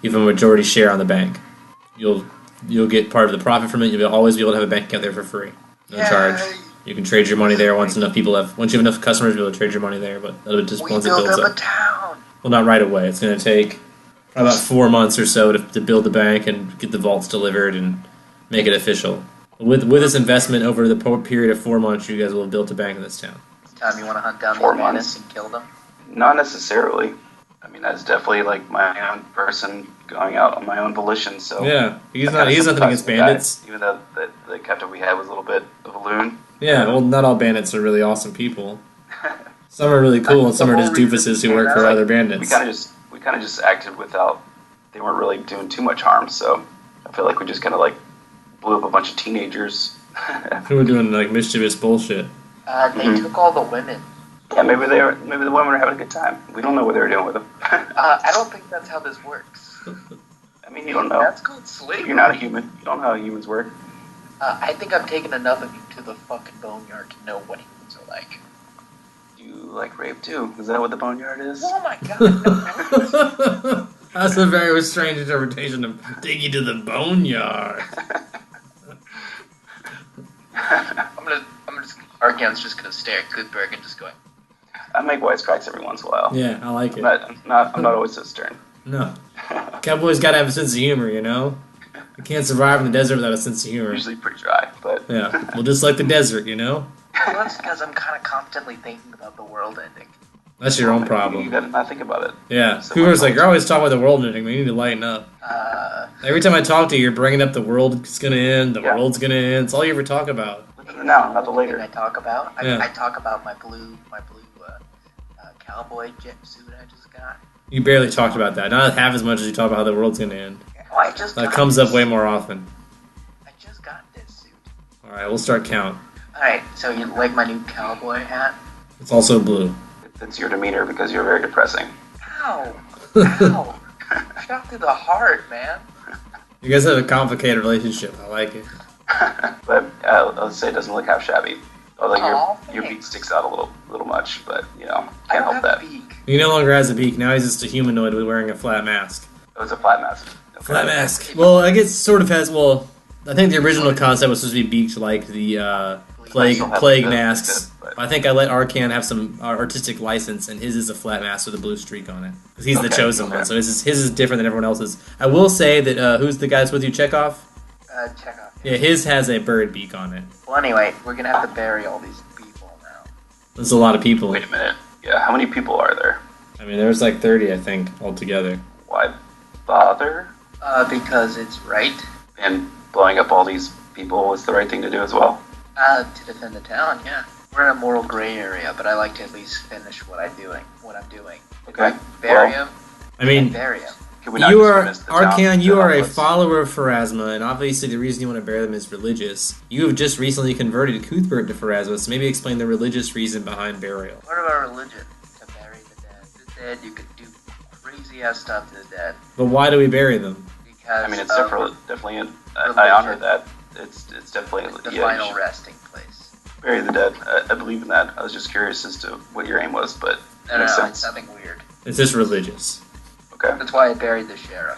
C: you have a majority share on the bank. You'll get part of the profit from it. You'll always be able to have a bank account there for free, no charge. You can trade your money there once you have enough customers. You'll be able to trade your money there, but just once it builds
B: built up
C: up.
B: a town.
C: Well, not right away. It's going to take probably about 4 months or so to build the bank and get the vaults delivered and make it official. With this investment over the period of 4 months, you guys will have built a bank in this town.
B: Tom, you want to hunt down these
D: 4
B: bandits
D: months.
B: and kill them?
D: Not necessarily. I mean, that's definitely like my own person going out on my own volition. So
C: Yeah, he's
D: I kinda
C: nothing
D: sympathize
C: against
D: with the guy,
C: bandits.
D: even though the captain we had was a little bit of a loon.
C: Yeah, well, not all bandits are really awesome people. Some are really cool, and some are just doofuses who work for other bandits.
D: We kind of just acted without. They weren't really doing too much harm. So I feel like we just kind of like blew up a bunch of teenagers.
C: Who were doing like mischievous bullshit.
B: They took all the women.
D: Yeah, maybe the women were having a good time. We don't know what they were doing with them.
B: I don't think that's how this works.
D: I mean, you don't know.
B: That's called slavery.
D: You're not a human. You don't know how humans work.
B: I think I've taken enough of you to the fucking boneyard to know what humans are like.
D: You like rape too? Is that what the boneyard is?
B: Oh my god.
C: That's a very strange interpretation of take you to the boneyard.
B: Arcan's just gonna stare at Goodberg and just going,
D: I make wisecracks every once in a while.
C: Yeah, I like it.
D: I'm not always so stern.
C: No. Cowboys gotta have a sense of humor, you know? You can't survive in the desert without a sense of humor.
D: Usually pretty dry, but
C: Yeah, well, just like the desert, you know?
B: well, that's because I'm kind of constantly thinking about the world ending.
C: That's your own
D: You
C: problem.
D: gotta not think about it.
C: Yeah.
D: So
C: Cooper's
D: much
C: like, you're always talking about the world ending. We need to lighten up. Every time I talk to you, you're bringing up the world's gonna end, the
D: Yeah.
C: world's gonna end. It's all you ever talk about.
D: Live in the now, not the
B: Thing
D: later.
B: I talk about.
C: Yeah.
B: I talk about my blue cowboy jet suit I just got.
C: You barely talked about that. Not half as much as you talk about how the world's gonna end.
B: Oh, I just
C: That
B: got
C: comes up
B: this-
C: way more often.
B: I just got this suit.
C: Alright, we'll start count.
B: Alright, so you like my new cowboy hat?
C: It's also blue.
D: It's your demeanor because you're very depressing.
B: Ow! Ow! Shot through the heart, man.
C: You guys have a complicated relationship. I like it.
D: But I'll say it doesn't look half shabby. Although
B: Aw,
D: your beak
B: thanks.
D: sticks out a little much, but you know,
B: I
D: can't
B: don't
D: help
B: have
D: that.
B: a beak.
C: He no longer has a beak. Now he's just a humanoid wearing a flat mask.
D: Oh, it's a flat mask. Okay.
C: Flat mask. Well, I guess sort of has. Well, I think the original concept was supposed to be beaked like the plague
D: Still have
C: plague
D: the-
C: masks.
D: but-
C: I think I let Arcan have some artistic license, and his is a flat mask with a blue streak on it because he's the
D: Okay,
C: chosen
D: okay.
C: one. So his is different than everyone else's. I will say that who's the guy that's with you, Chekhov?
B: Check out.
C: Yeah, his has a bird beak on it.
B: Well, anyway, we're gonna have to bury all these people now.
C: There's a lot of people.
D: Wait a minute. Yeah, how many people are there?
C: I mean, there's like 30, I think, altogether.
D: Why bother?
B: Because it's right.
D: And blowing up all these people was the right thing to do as well.
B: To defend the town, yeah. We're in a moral gray area, but I like to at least finish what I'm doing.
D: Okay.
B: Bury
D: Well,
B: him.
C: I mean,
B: Bury him.
D: can we not
C: you
D: just
C: are
D: finish the town
C: Arcan. You
D: to
C: are a
D: help us?
C: follower of Pharasma, and obviously the reason you want to bury them is religious. You have just recently converted Cuthbert to Pharasma, so maybe explain the religious reason behind burial.
B: What about religion? To bury the dead. The dead, you could do crazy ass stuff to the dead.
C: But why do we bury them?
B: Because
D: I mean, it's
B: of
D: definitely. I
B: religion.
D: honor that. It's definitely
B: the
D: yeah, you
B: final
D: should
B: resting place.
D: bury the dead. I believe in that. I was just curious as to what your aim was, but
B: No,
D: it makes
B: it's
D: sense.
B: nothing weird.
C: It's just religious.
D: Okay.
B: That's why I buried the sheriff.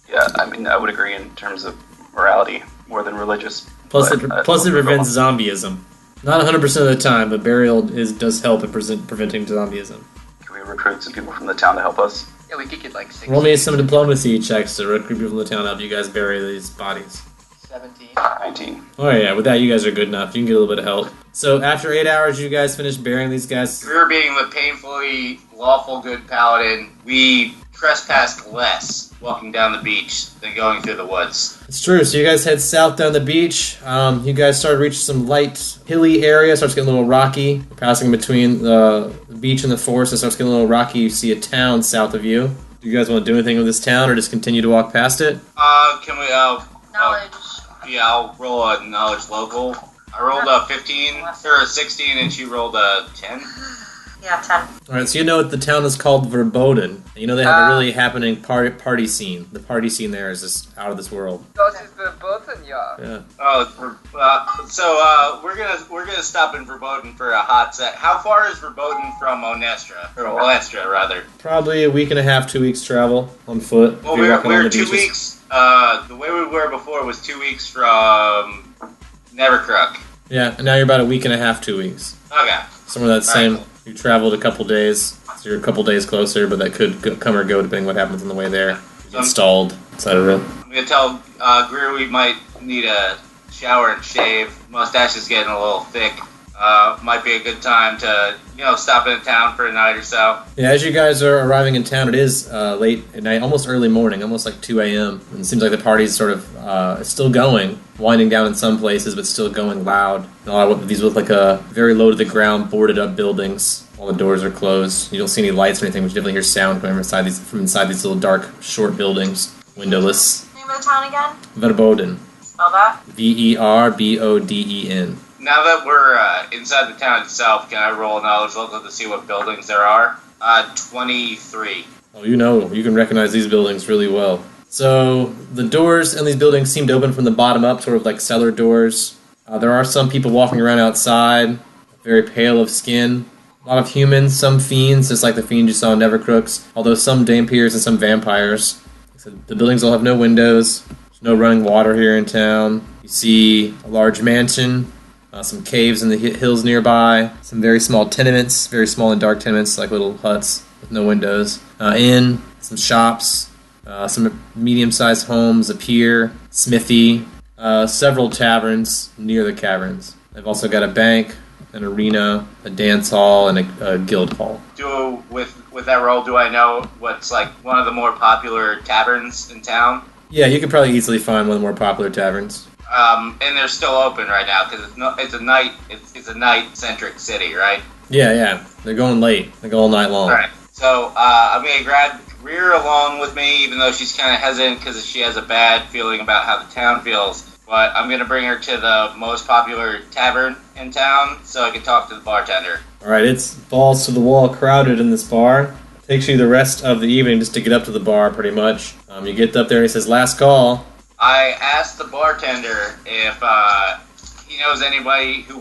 D: Yeah, I mean, I would agree in terms of morality more than religious.
C: Plus,
D: but,
C: it prevents zombieism. Not 100% of the time, but burial does help in preventing zombieism.
D: Can we recruit some people from the town to help us?
B: Yeah, we could get like 6.
C: Roll me some diplomacy checks to recruit people from the town to help you guys bury these bodies.
B: 17.
D: 19.
C: Oh yeah, with that you guys are good enough. You can get a little bit of help. So after 8 hours, you guys finish burying these guys.
G: We were being the painfully lawful good paladin. We trespassed less walking down the beach than going through the woods.
C: It's true. So you guys head south down the beach. You guys start reaching some light hilly area. Starts getting a little rocky. Passing between the beach and the forest, it starts getting a little rocky. You see a town south of you. Do you guys want to do anything with this town, or just continue to walk past it?
G: Can we,
B: Knowledge.
G: yeah, I'll roll a knowledge local. I rolled a 15, or a 16, and she rolled a 10.
H: Yeah, 10.
C: Alright, so you know the town is called Verboten. You know they have a really happening party scene. The party scene there is just out of this world.
I: Das ist verboten, ja.
C: Yeah.
G: So we're gonna stop in Verboten for a hot sec. How far is Verboten from Onestra, or Olestra rather?
C: Probably a week and a half, 2 weeks travel on foot.
G: Well,
C: if you're walking on
G: we're
C: the
G: 2
C: beaches.
G: weeks. The way we were before was 2 weeks from Nevercrook.
C: Yeah, and now you're about a week and a half, 2 weeks.
G: Okay.
C: Somewhere that same. You traveled a couple days, so you're a couple days closer, but that could come or go depending what happens on the way there.
G: So
C: Installed, etc.
G: I'm gonna tell Greer we might need a shower and shave. Mustache is getting a little thick. Might be a good time to, stop in town for a night or so.
C: Yeah, as you guys are arriving in town, it is late at night, almost early morning, almost like 2 a.m. And it seems like the party's sort of still going, winding down in some places, but still going loud. These look like very low to the ground, boarded up buildings. All the doors are closed. You don't see any lights or anything, but you definitely hear sound coming from inside these little dark, short buildings, windowless.
H: Name of the town again?
C: Verboten.
H: Spell that?
C: Verboden.
G: Now that we're inside the town itself, can I roll knowledge local to see what buildings there are? 23.
C: Oh, you can recognize these buildings really well. So, the doors in these buildings seem to open from the bottom up, sort of like cellar doors. There are some people walking around outside, very pale of skin. A lot of humans, some fiends, just like the fiends you saw in Nevercrooks, although some dampiers and some vampires. So the buildings all have no windows. There's no running water here in town. You see a large mansion, some caves in the hills nearby, some very small tenements, very small and dark tenements, like little huts with no windows. Inn, some shops, some medium-sized homes, a pier, smithy, several taverns near the caverns. They've also got a bank, an arena, a dance hall, and a guild hall.
G: With that roll, do I know what's like one of the more popular taverns in town?
C: Yeah, you could probably easily find one of the more popular taverns.
G: And they're still open right now because it's a night-centric city, right?
C: Yeah, they're going late. They go all night long.
G: All right. So I'm gonna grab Greer along with me, even though she's kind of hesitant because she has a bad feeling about how the town feels. But I'm gonna bring her to the most popular tavern in town so I can talk to the bartender.
C: Alright, it's balls to the wall crowded in this bar. Takes you the rest of the evening just to get up to the bar, pretty much. You get up there and he says, "Last call."
G: I asked the bartender if he knows anybody who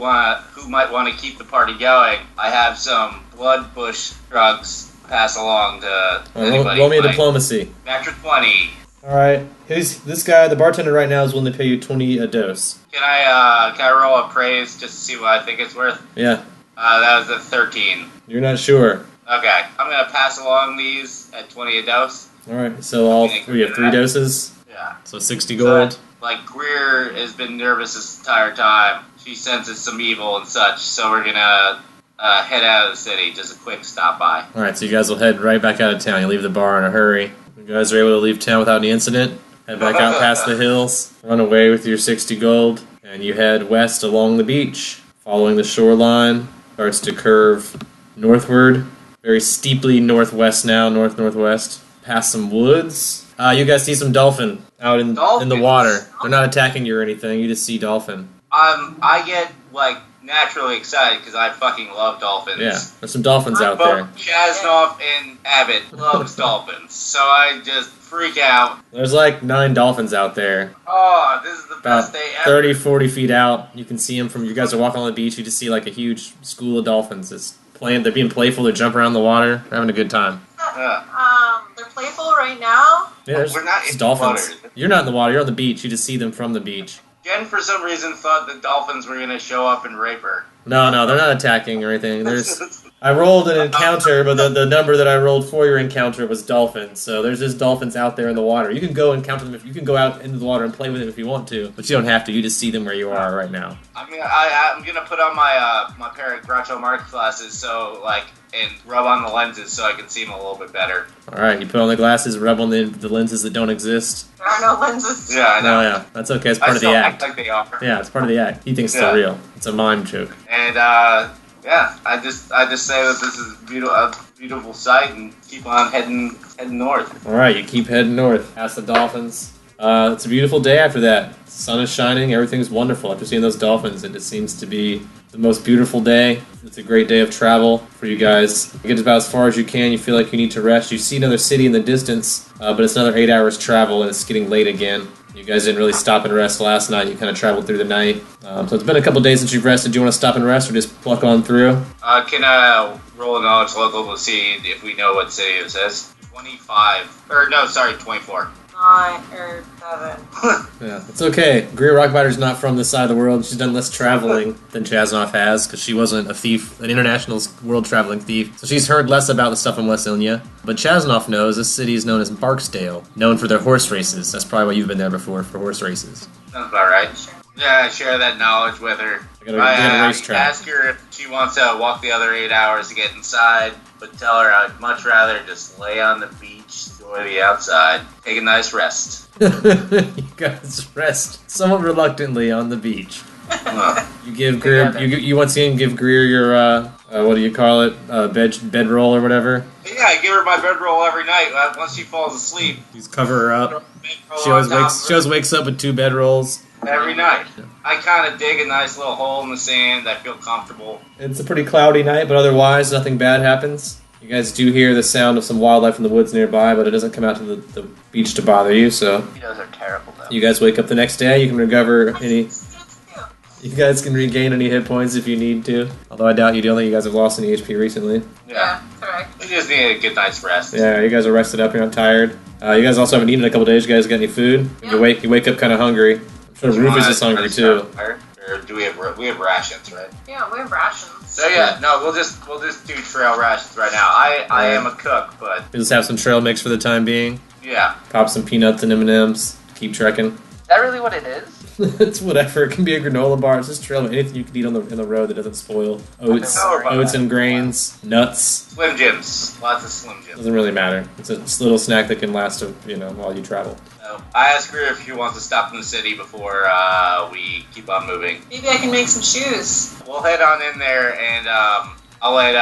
G: might want to keep the party going. I have some blood bush drugs pass along to anybody.
C: Roll me a diplomacy.
G: Natural 20.
C: Alright, this guy, the bartender right now, is willing to pay you 20 a dose.
G: Can I roll a praise just to see what I think it's worth?
C: Yeah.
G: That was a 13.
C: You're not sure.
G: Okay, I'm gonna pass along these at 20 a dose.
C: Alright, so we have 3 doses?
G: Yeah.
C: So 60 gold.
G: So, Greer has been nervous this entire time. She senses some evil and such, so we're gonna head out of the city. Just a quick stop by.
C: Alright, so you guys will head right back out of town. You leave the bar in a hurry. You guys are able to leave town without any incident. Head back out past the hills. Run away with your 60 gold. And you head west along the beach. Following the shoreline. Starts to curve northward. Very steeply northwest now, northwest. Past some woods. You guys see some dolphin out in the water. They're not attacking you or anything. You just see dolphin.
G: I get naturally excited because I fucking love dolphins.
C: Yeah, there's some dolphins out there.
G: Both Chasnoff and Abbott loves dolphins, so I just freak out.
C: There's 9 dolphins out there.
G: Oh, this is the best day ever.
C: 30, 40 feet out. You can see them from. You guys are walking on the beach. You just see a huge school of dolphins. They're being playful. They're jumping around the water. They're having a good time.
H: They're playful right now.
C: Yeah,
G: We're not
C: there's
G: in
C: dolphins.
G: the water.
C: You're not in the water. You're on the beach. You just see them from the beach.
G: Jen, for some reason, thought the dolphins were going to show up and rape her.
C: No, they're not attacking or anything. I rolled an encounter, but the number that I rolled for your encounter was dolphins. So there's just dolphins out there in the water. You can go encounter them. You can go out into the water and play with them if you want to, but you don't have to. You just see them where you are right now.
G: I'm gonna put on my pair of Groucho Marx glasses and rub on the lenses so I can see them a little bit better.
C: All right, you put on the glasses, rub on the lenses that don't exist.
H: There are no lenses.
G: Yeah, I know.
C: No, yeah, that's okay. It's part of the act.
G: Act like they are.
C: Yeah, it's part of the act. He thinks they're real. It's a mime joke.
G: And I just say that this is a beautiful sight and keep on heading north.
C: All right, you keep heading north past the dolphins. It's a beautiful day after that. The sun is shining, everything's wonderful. After seeing those dolphins, it just seems to be the most beautiful day. It's a great day of travel for you guys. You get about as far as you can, you feel like you need to rest. You see another city in the distance, but it's another 8 hours travel, and it's getting late again. You guys didn't really stop and rest last night. You kind of traveled through the night. So it's been a couple days since you've rested. Do you want to stop and rest or just pluck on through?
G: Can I roll a knowledge local to see if we know what city it says? 25. Or no, sorry, 24.
H: 9 or 7.
C: Yeah, it's okay. Greer Rockbiter's not from this side of the world. She's done less traveling than Chasnoff has, because she wasn't a thief, an international world-traveling thief. So she's heard less about the stuff in West Ilnia. But Chasnoff knows this city is known as Barksdale, known for their horse races. That's probably why you've been there before, for horse races.
G: Sounds about right.
H: Sure.
G: Yeah, share that knowledge with her.
C: They got a racetrack.
G: Ask her if she wants to walk the other 8 hours to get inside, but tell her I'd much rather just lay on the beach, enjoy the outside, take a nice rest.
C: You guys rest somewhat reluctantly on the beach. You give Greer, you once again give Greer your what do you call it? Bedroll or whatever.
G: Yeah, I give her my bedroll every night. Once she falls asleep,
C: Just cover her up. She always wakes up with 2 bedrolls.
G: every night. I kind of dig a nice little hole in the sand. I feel comfortable.
C: It's a pretty cloudy night, but otherwise nothing bad happens. You guys do hear the sound of some wildlife in the woods nearby, but it doesn't come out to the beach to bother you. So
B: Mosquitoes are terrible, though.
C: you guys wake up the next day. You can recover any. You guys can regain any hit points if you need to. Although I doubt you do. I don't think you guys have lost any HP recently.
G: Yeah.
H: Correct.
G: We just need a good night's rest.
C: Yeah, you guys are rested up. You're not tired. You guys also haven't eaten in a couple days. You guys got any food?
H: Yeah.
C: You wake up kind of hungry. I'm sure Rufus is hungry too.
G: Or do we have rations, right?
H: Yeah, we have rations.
G: So yeah, no, we'll just do trail rations right now. I am a cook, but
C: You just have some trail mix for the time being.
G: yeah.
C: Pop some peanuts and M&Ms. Keep trekking.
B: Is that really what it is?
C: It's whatever. It can be a granola bar. It's just trail. Anything you can eat on the road that doesn't spoil. Oats and grains, nuts.
G: Slim Jims, lots of Slim Jims.
C: Doesn't really matter. It's a little snack that can last, while you travel.
G: So I asked her if she wants to stop in the city before we keep on moving.
H: Maybe I can make some shoes.
G: We'll head on in there, and I'll let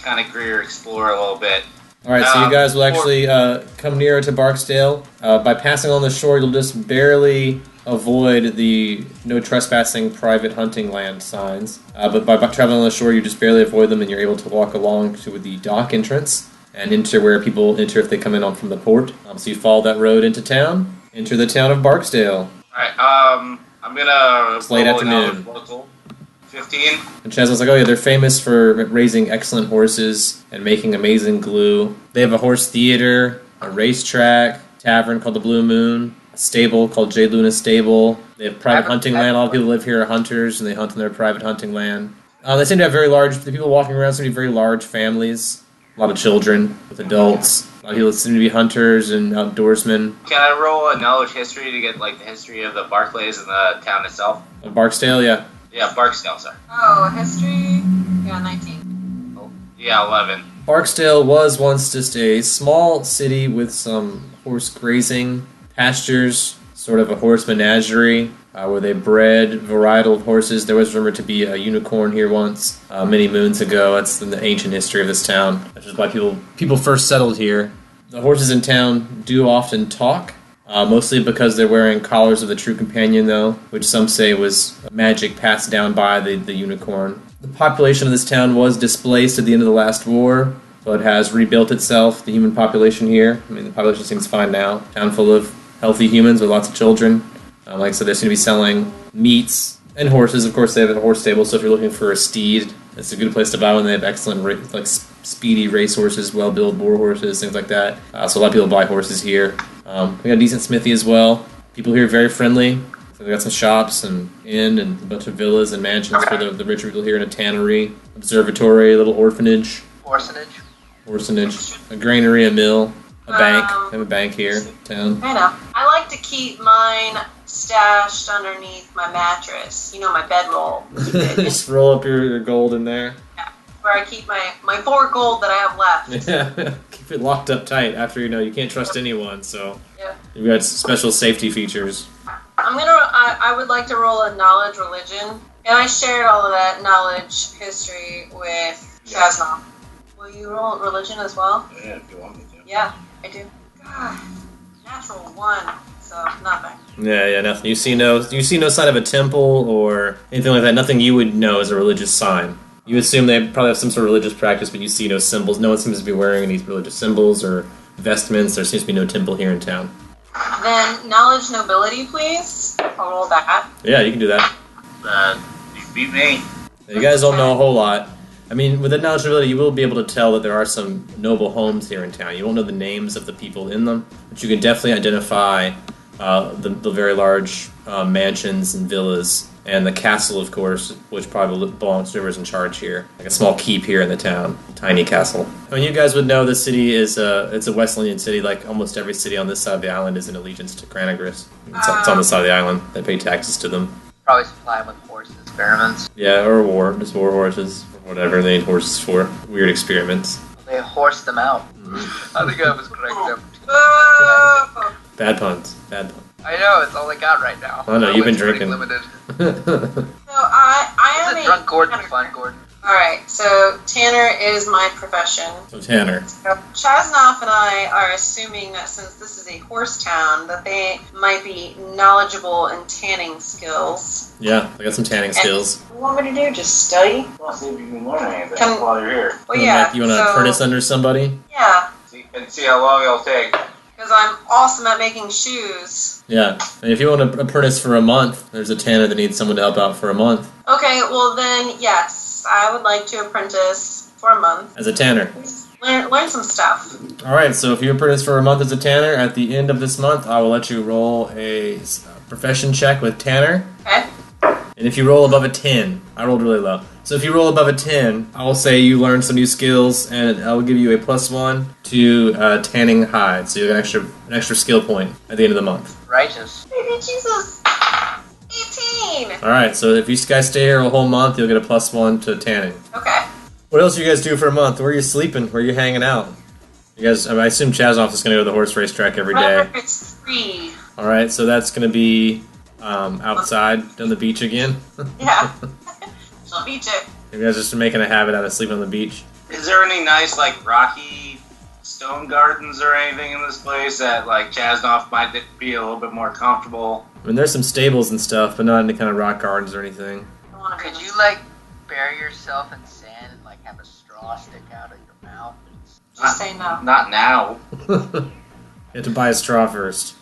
G: kind of Greer explore a little bit.
C: All right, so you guys will actually come nearer to Barksdale. By passing on the shore, you'll just barely avoid the no trespassing private hunting land signs. But by traveling on the shore, you just barely avoid them, and you're able to walk along to the dock entrance and enter where people enter if they come in from the port. So you follow that road into town, enter the town of Barksdale.
G: Alright, I'm gonna
C: It's late
G: roll an
C: afternoon.
G: local 15.
C: And Chaz's like, oh yeah, they're famous for raising excellent horses and making amazing glue. They have a horse theater, a racetrack, tavern called the Blue Moon, a stable called J. Luna Stable. They have private hunting land. A lot of people live here are hunters, and they hunt on their private hunting land. They seem to have the people walking around seem to be very large families. A lot of children with adults. A lot of people seem to be hunters and outdoorsmen.
G: Can I roll a knowledge history to get like the history of the Barclays and the town itself?
C: Barksdale, yeah.
G: Yeah, Barksdale, sorry.
H: Oh, history? Yeah, 19.
G: Yeah, 11.
C: Barksdale was once just a small city with some horse grazing pastures, sort of a horse menagerie, where they bred varietal of horses. There was rumored to be a unicorn here once, many moons ago. That's in the ancient history of this town. Which is why people first settled here. The horses in town do often talk, mostly because they're wearing collars of the true companion, though, which some say was magic passed down by the unicorn. The population of this town was displaced at the end of the last war, so it has rebuilt itself, the human population here. I mean, the population seems fine now. Town full of healthy humans with lots of children. Like I said, they seem to be selling meats and horses. Of course, they have a horse stable, so if you're looking for a steed, it's a good place to buy one. They have excellent, speedy race horses, well-built boar horses, things like that. So a lot of people buy horses here. We got a decent smithy as well. People here are very friendly. So we got some shops and inn and a bunch of villas and mansions for the richer people here, and a tannery, observatory, a little orphanage. Orphanage, a granary, a mill, a bank. I have a bank here in town.
H: I know. I like to keep mine stashed underneath my mattress. You know, my bedroll.
C: Just roll up your gold in there.
H: Yeah, where I keep my 4 gold that I have left.
C: Yeah, keep it locked up tight. After you can't trust anyone, so
H: Yeah.
C: you've got special safety features.
H: I would like to roll a knowledge religion, and I shared all of that knowledge history with Chasnoff. Will you roll religion as well?
G: Yeah, if you want me to.
H: Yeah, I do. God, natural 1, so not
C: Yeah, nothing. You see no sign of a temple or anything like that. Nothing you would know as a religious sign. You assume they probably have some sort of religious practice, but you see no symbols. No one seems to be wearing any religious symbols or vestments. There seems to be no temple here in town.
H: Then knowledge nobility, please. I'll roll that.
C: Yeah, you can do that.
G: You beat me.
C: You guys don't know a whole lot. I mean, with the knowledge ability, you will be able to tell that there are some noble homes here in town. You won't know the names of the people in them, but you can definitely identify the very large mansions and villas, and the castle, of course, which probably belongs to whoever's in charge here. Like a small keep here in the town, tiny castle. I mean, you guys would know the city is it's a West Indian city. Like almost every city on this side of the island is in allegiance to Cranagris. It's on the side of the island. They pay taxes to them.
B: Probably supply them with horses, experiments.
C: Yeah, or just war horses, or whatever they need horses for. Weird experiments.
B: They horse them out.
I: I think I was correct there.
C: Bad puns. Bad puns.
I: I know, it's all I got right now.
C: Oh no, you've been
I: It's pretty
C: drinking.
I: limited.
H: So I am
B: Isn't drunk Gordon fun, Gordon?
H: Alright, so Tanner is my profession.
C: So Tanner.
H: So Chasnoff and I are assuming that since this is a horse town, that they might be knowledgeable in tanning skills.
C: Yeah, I got some tanning skills.
H: What do you want me to do? Just study?
G: Well, see if you can learn anything
H: Can-
G: while you're here.
H: Well, yeah.
C: You want to
H: so,
C: apprentice under somebody?
H: Yeah,
G: See how long it'll take.
H: because I'm awesome at making shoes.
C: Yeah. And if you want to apprentice for a month, there's a tanner that needs someone to help out for a month.
H: Okay, well then, yes, I would like to apprentice for a month.
C: As a tanner.
H: Learn some stuff.
C: Alright, so if you apprentice for a month as a tanner, at the end of this month, I will let you roll a profession check with Tanner.
H: Okay?
C: And if you roll above a 10, I rolled really low. So if you roll above a 10, I will say you learned some new skills, and I will give you a +1 to tanning hide. So you get an extra skill point at the end of the month.
B: Righteous.
H: Baby Jesus! 18!
C: Alright, so if you guys stay here a whole month, you'll get a +1 to tanning.
H: Okay.
C: What else do you guys do for a month? Where are you sleeping? Where are you hanging out? You guys, I assume Chaznoff is going to go to the horse racetrack every day.
H: Remember, it's free.
C: Alright, so that's going to be outside on the beach again.
H: Yeah. She'll beat it.
C: You guys are just making a habit out of sleeping on the beach.
G: Is there any nice, like, rocky stone gardens or anything in this place that, like, Chasnoff might be a little bit more comfortable?
C: I mean, there's some stables and stuff, but not any kind of rock gardens or anything.
H: I wanna
B: Could
H: be-
B: you, like, bury yourself in sand and, like, have a straw stick out of your mouth?
H: Just say no.
G: Not now.
C: You have to buy a straw first.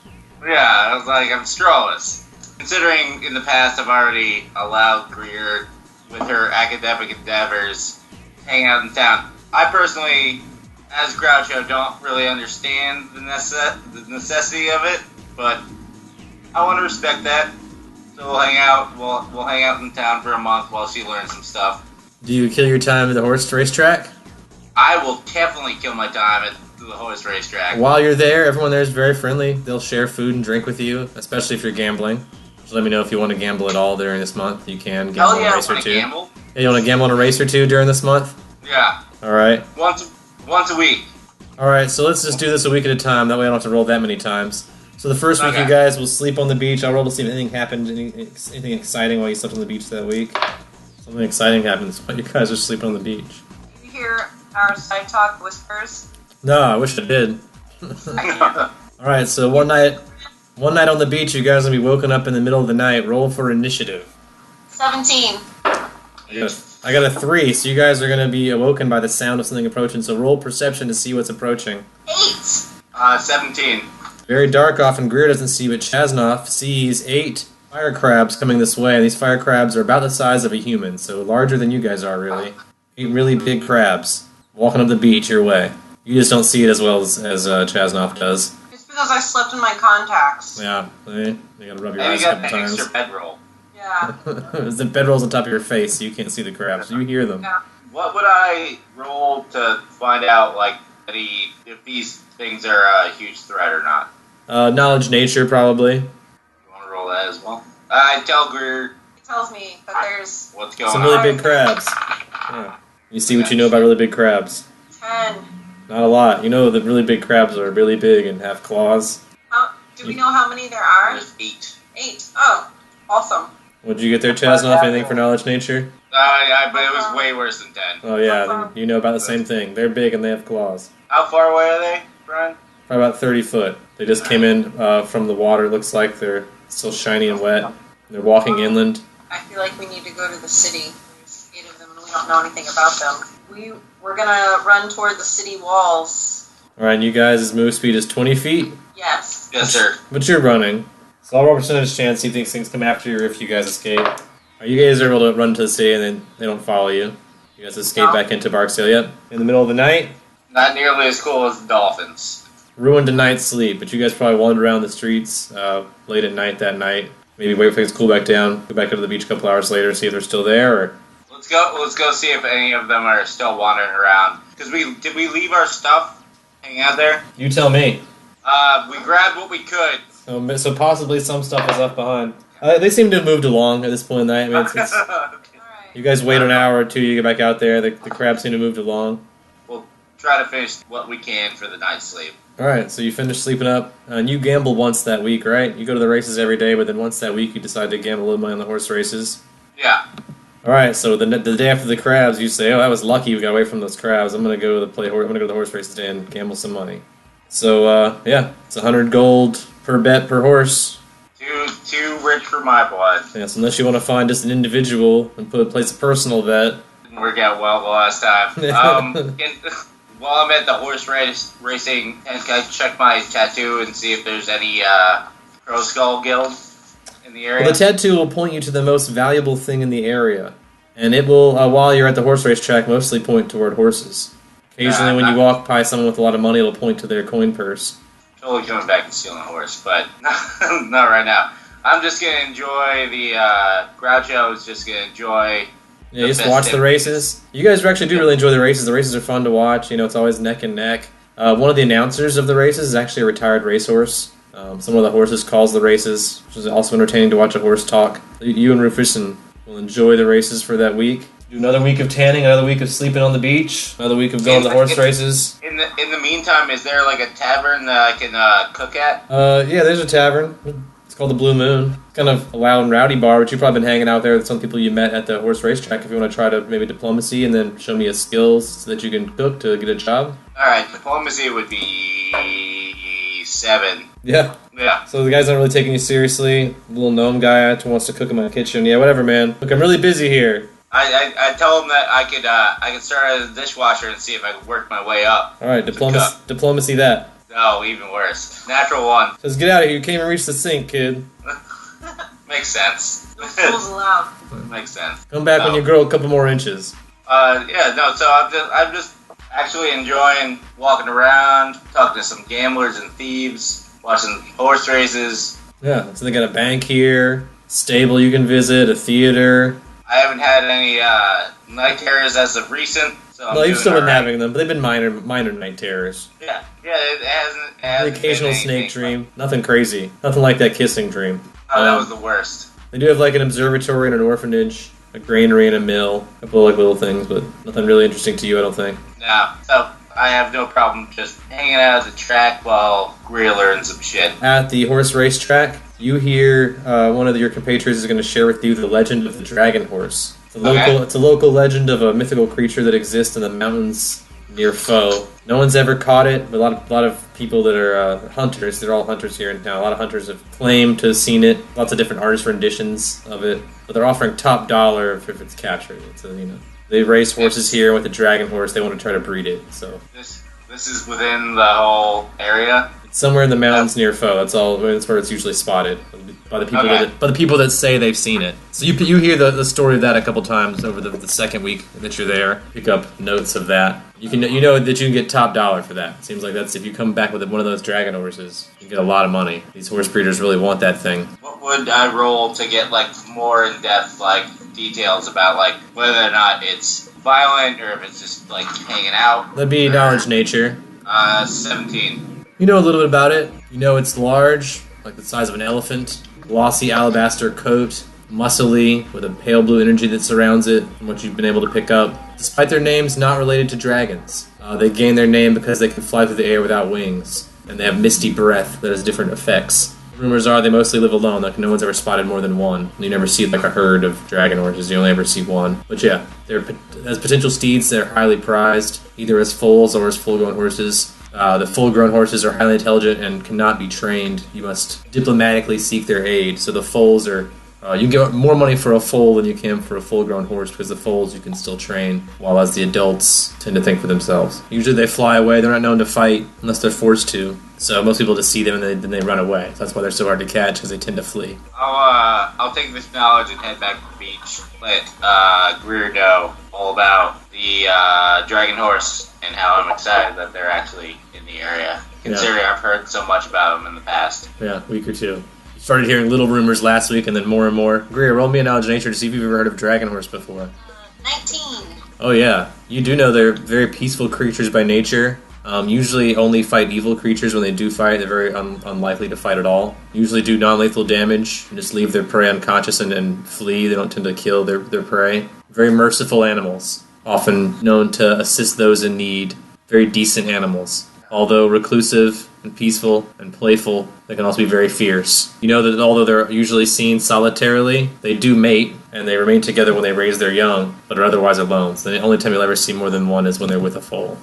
G: Yeah, I was like, I'm strawless. Considering in the past I've already allowed Greer with her academic endeavors hang out in town. I personally, as Groucho, don't really understand the necessity of it, but I want to respect that. So we'll hang out. We'll hang out in town for a month while she learns some stuff.
C: Do you kill your time at the horse racetrack?
G: I will definitely kill my time at the horse racetrack.
C: While you're there, everyone there is very friendly. They'll share food and drink with you, especially if you're gambling. So let me know if you want to gamble at all during this month. You can gamble on a race or
G: want
C: two.
G: to gamble?
C: Yeah, you want to gamble on a race or two during this month?
G: Yeah,
C: Alright.
G: once a week.
C: Alright, so let's just do this a week at a time. That way I don't have to roll that many times. So the first week
G: Okay.
C: you guys will sleep on the beach. I'll roll to see if anything happened, anything exciting while you slept on the beach that week. Something exciting happens while you guys are sleeping on the beach.
H: You hear our side talk whispers?
C: No, I wish I did. Alright, so one night on the beach, you guys will be woken up in the middle of the night. Roll for initiative.
H: 17.
C: I got a 3, so you guys are going to be awoken by the sound of something approaching. So roll perception to see what's approaching.
H: 8.
G: 17.
C: Very dark off, and Greer doesn't see, but Chasnoff sees 8 fire crabs coming this way. And these fire crabs are about the size of a human, so larger than you guys are, really. 8 really big crabs walking up the beach your way. You just don't see it as well as Chasnoff does.
H: It's because I slept in my contacts.
C: Yeah, you gotta rub your
G: And
C: eyes
G: you
C: a
G: got
C: couple
G: an
C: times.
G: extra bedroll.
H: Yeah.
C: The bedroll's on top of your face, so you can't see the crabs. You hear them.
H: Yeah.
G: What would I roll to find out, like, if these things are a huge threat or not?
C: Knowledge nature, probably.
G: You want to roll that as well? I tell Greer
H: It tells me that there's
G: what's going
C: Some
G: on.
C: really big crabs. Yeah. You see what you know about really big crabs.
H: 10.
C: Not a lot. You know that really big crabs are really big and have claws.
H: Do we know how many there are?
G: There's 8.
H: 8. Oh, awesome.
C: What'd you get there, Chasnoff? Anything for knowledge nature?
G: But it was way worse than 10.
C: Oh yeah, then you know about the same thing. They're big and they have claws.
G: How far away are they, Brian?
C: Probably about 30 foot. They just came in from the water. Looks like they're still shiny and wet. They're walking inland.
H: I feel like we need to go to the city. There's 8 of them, and we don't know anything about them. We're gonna run toward the city walls.
C: All right, you guys' move speed is 20 feet.
H: Yes.
G: Yes, sir.
C: But you're running. So I'll roll percentage chance, see if these things come after you or if you guys escape. You guys are able to run to the city and then they don't follow you. You guys escape back into Barksdale, yep. In the middle of the night.
G: Not nearly as cool as the dolphins.
C: Ruined a night's sleep, but you guys probably wandered around the streets late at night that night. Maybe wait for things to cool back down, go back up to the beach a couple hours later, see if they're still there, or...
G: Let's go see if any of them are still wandering around. Because did we leave our stuff hanging out there?
C: You tell me.
G: We grabbed what we could.
C: So possibly some stuff is left behind. They seem to have moved along at this point in the night. I mean, it's you guys wait an hour or two, you get back out there, the crabs seem to have moved along.
G: We'll try to finish what we can for the night's sleep.
C: Alright, so you finish sleeping up, and you gamble once that week, right? You go to the races every day, but then once that week you decide to gamble a little money on the horse races.
G: Yeah.
C: Alright, so the day after the crabs, you say, oh, that was lucky we got away from those crabs. I'm gonna go to the horse races today and gamble some money. So, yeah, it's 100 gold per bet per horse.
G: Too rich for my blood.
C: Yeah, so unless you want to find just an individual and place a personal bet.
G: Didn't work out well the last time. While I'm at the horse racing, can I check my tattoo and see if there's any Crow Skull Guild in the area?
C: Well, the tattoo will point you to the most valuable thing in the area. And it will, while you're at the horse race track, mostly point toward horses. Occasionally when you walk by someone with a lot of money, it'll point to their coin purse.
G: Totally coming back and stealing a horse, but not right now. I'm just going to enjoy the Groucho is just going to enjoy...
C: Yeah, just watch the races. You guys actually do really enjoy the races. The races are fun to watch. You know, it's always neck and neck. One of the announcers of the races is actually a retired racehorse. Some of the horses calls the races, which is also entertaining to watch a horse talk. You and Rufus will enjoy the races for that week. Do another week of tanning, another week of sleeping on the beach, another week of going to horse races.
G: In the meantime, is there like a tavern that I can cook at?
C: Yeah, there's a tavern. It's called the Blue Moon. It's kind of a loud and rowdy bar, but you've probably been hanging out there with some people you met at the horse racetrack. If you want to try to maybe diplomacy and then show me a skills so that you can cook to get a job.
G: Alright, diplomacy would be 7.
C: Yeah.
G: Yeah.
C: So the guy's not really taking you seriously. Little gnome guy wants to cook in my kitchen. Yeah, whatever, man. Look, I'm really busy here.
G: I tell him that I could start as a dishwasher and see if I could work my way up.
C: All right, diplomacy that.
G: No, even worse. Natural 1.
C: Says get out of here. You can't even reach the sink, kid.
G: Makes sense.
H: No fools allowed.
G: Makes sense.
C: Come back when you grow a couple more inches.
G: So I'm just actually enjoying walking around, talking to some gamblers and thieves, watching horse races.
C: Yeah, so they got a bank here, stable you can visit, a theater.
G: I haven't had any night terrors as of recent. So
C: No, you've still been having them, but they've been minor night terrors.
G: Yeah, it hasn't.
C: The occasional snake dream. Nothing crazy. Nothing like that kissing dream.
G: Oh, that was the worst.
C: They do have like an observatory and an orphanage, a granary and a mill, a couple of like little things, but nothing really interesting to you, I don't think.
G: No, so I have no problem just hanging out at the track while Greer learns some shit.
C: At the horse race track, you hear one of your compatriots is going to share with you the legend of the dragon horse. It's a local legend of a mythical creature that exists in the mountains near Foe. No one's ever caught it, but a lot of people that are hunters, they're all hunters here in town. A lot of hunters have claimed to have seen it. Lots of different artist renditions of it, but they're offering top dollar if it's captured. So they race horses here with a dragon horse. They want to try to breed it. So
G: this is within the whole area.
C: It's somewhere in the mountains near Foe. That's where it's usually spotted by the people that say they've seen it. So you hear the story of that a couple times over the second week that you're there. Pick up notes of that. You know that you can get top dollar for that. It seems like that's if you come back with one of those dragon horses, you can get a lot of money. These horse breeders really want that thing.
G: What would I roll to get like more in depth details about whether or not it's violent or if it's just hanging out?
C: That'd be knowledge nature.
G: 17.
C: You know a little bit about it. You know it's large, like the size of an elephant. Glossy alabaster coat, muscly, with a pale blue energy that surrounds it, from what you've been able to pick up. Despite their names not related to dragons, they gain their name because they can fly through the air without wings, and they have misty breath that has different effects. Rumors are they mostly live alone, no one's ever spotted more than one. You never see a herd of dragon horses, you only ever see one. But yeah, as potential steeds, they're highly prized, either as foals or as full-grown horses. The full-grown horses are highly intelligent and cannot be trained. You must diplomatically seek their aid. So the foals are... you can get more money for a foal than you can for a full-grown horse because the foals you can still train, while as the adults tend to think for themselves. Usually they fly away. They're not known to fight unless they're forced to. So most people just see them and then they run away. So that's why they're so hard to catch, because they tend to flee.
G: I'll take this knowledge and head back to the beach. Let Greer know all about the dragon horse and how I'm excited that they're actually in the area, considering I've heard so much about them in the past.
C: Yeah, a week or two. You started hearing little rumors last week and then more and more. Greer, roll me a knowledge of nature to see if you've ever heard of dragon horse before.
H: 19.
C: Oh yeah, you do know they're very peaceful creatures by nature. Usually only fight evil creatures. When they do fight, they're very unlikely to fight at all. Usually do non-lethal damage and just leave their prey unconscious and flee. They don't tend to kill their prey. Very merciful animals, often known to assist those in need. Very decent animals. Although reclusive and peaceful and playful, they can also be very fierce. You know that although they're usually seen solitarily, they do mate, and they remain together when they raise their young, but are otherwise alone. So the only time you'll ever see more than one is when they're with a foal.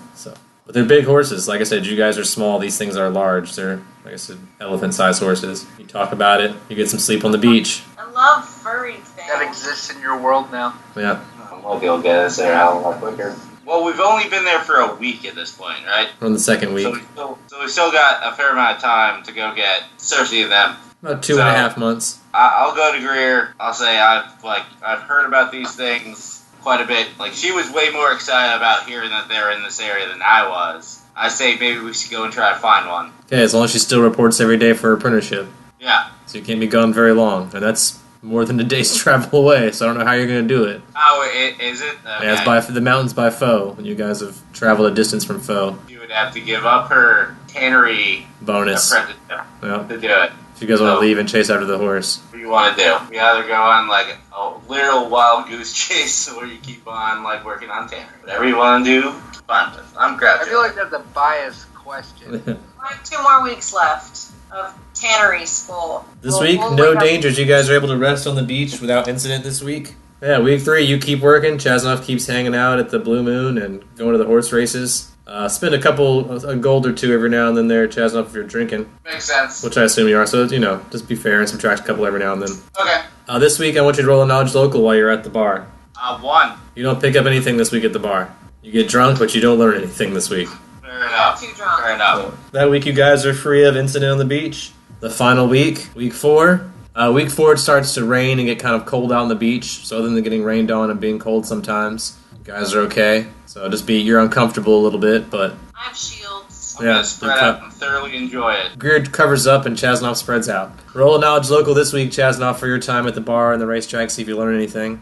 C: But they're big horses. Like I said, you guys are small. These things are large. They're, like I said, elephant-sized horses. You talk about it. You get some sleep on the beach.
H: I love furry things.
I: That exists in your world now.
C: Yeah.
G: We'll be able to get us there a lot quicker. Well, we've only been there for a week at this point, right?
C: We're on the second week.
G: So we still got a fair amount of time to go get Cersei and them.
C: About 2.5 months.
G: I'll go to Greer. I'll say I've heard about these things quite a bit. Like, she was way more excited about hearing that they're in this area than I was. I say maybe we should go and try to find one.
C: Okay, as long as she still reports every day for her apprenticeship.
G: Yeah.
C: So you can't be gone very long, and that's more than a day's travel away, so I don't know how you're going to do it.
G: Oh, is it? Okay.
C: Yeah, it's by the mountains by Foe, and you guys have traveled a distance from Foe.
G: You would have to give up her tannery
C: bonus
G: apprenticeship to do it.
C: If you guys want to leave and chase after the horse.
G: What do you want to do? We either go on like a literal wild goose chase, or you keep on like working on tannery. Whatever you want to do, fine. I'm grouchy.
I: I feel like that's a biased question.
H: I have 2 more weeks left of tannery school.
C: This week, no dangers. You guys are able to rest on the beach without incident this week. Yeah, week 3, you keep working. Chasnov keeps hanging out at the Blue Moon and going to the horse races. Spend a gold or 2 every now and then there, Chasnov, if you're drinking.
G: Makes sense.
C: Which I assume you are, so, just be fair and subtract a couple every now and then.
G: Okay.
C: This week, I want you to roll a knowledge local while you're at the bar.
G: 1.
C: You don't pick up anything this week at the bar. You get drunk, but you don't learn anything this week.
G: Fair enough.
H: Too drunk.
G: Fair enough.
C: So, that week, you guys are free of incident on the beach. The final week, week 4. Week 4, it starts to rain and get kind of cold out on the beach. So other than getting rained on and being cold sometimes, you guys are okay. So you're uncomfortable a little bit, but...
H: I have shields.
G: I'm gonna spread out and thoroughly enjoy it.
C: Greer covers up and Chasnov spreads out. Roll a knowledge local this week, Chasnov, for your time at the bar and the racetrack. See if you learn anything.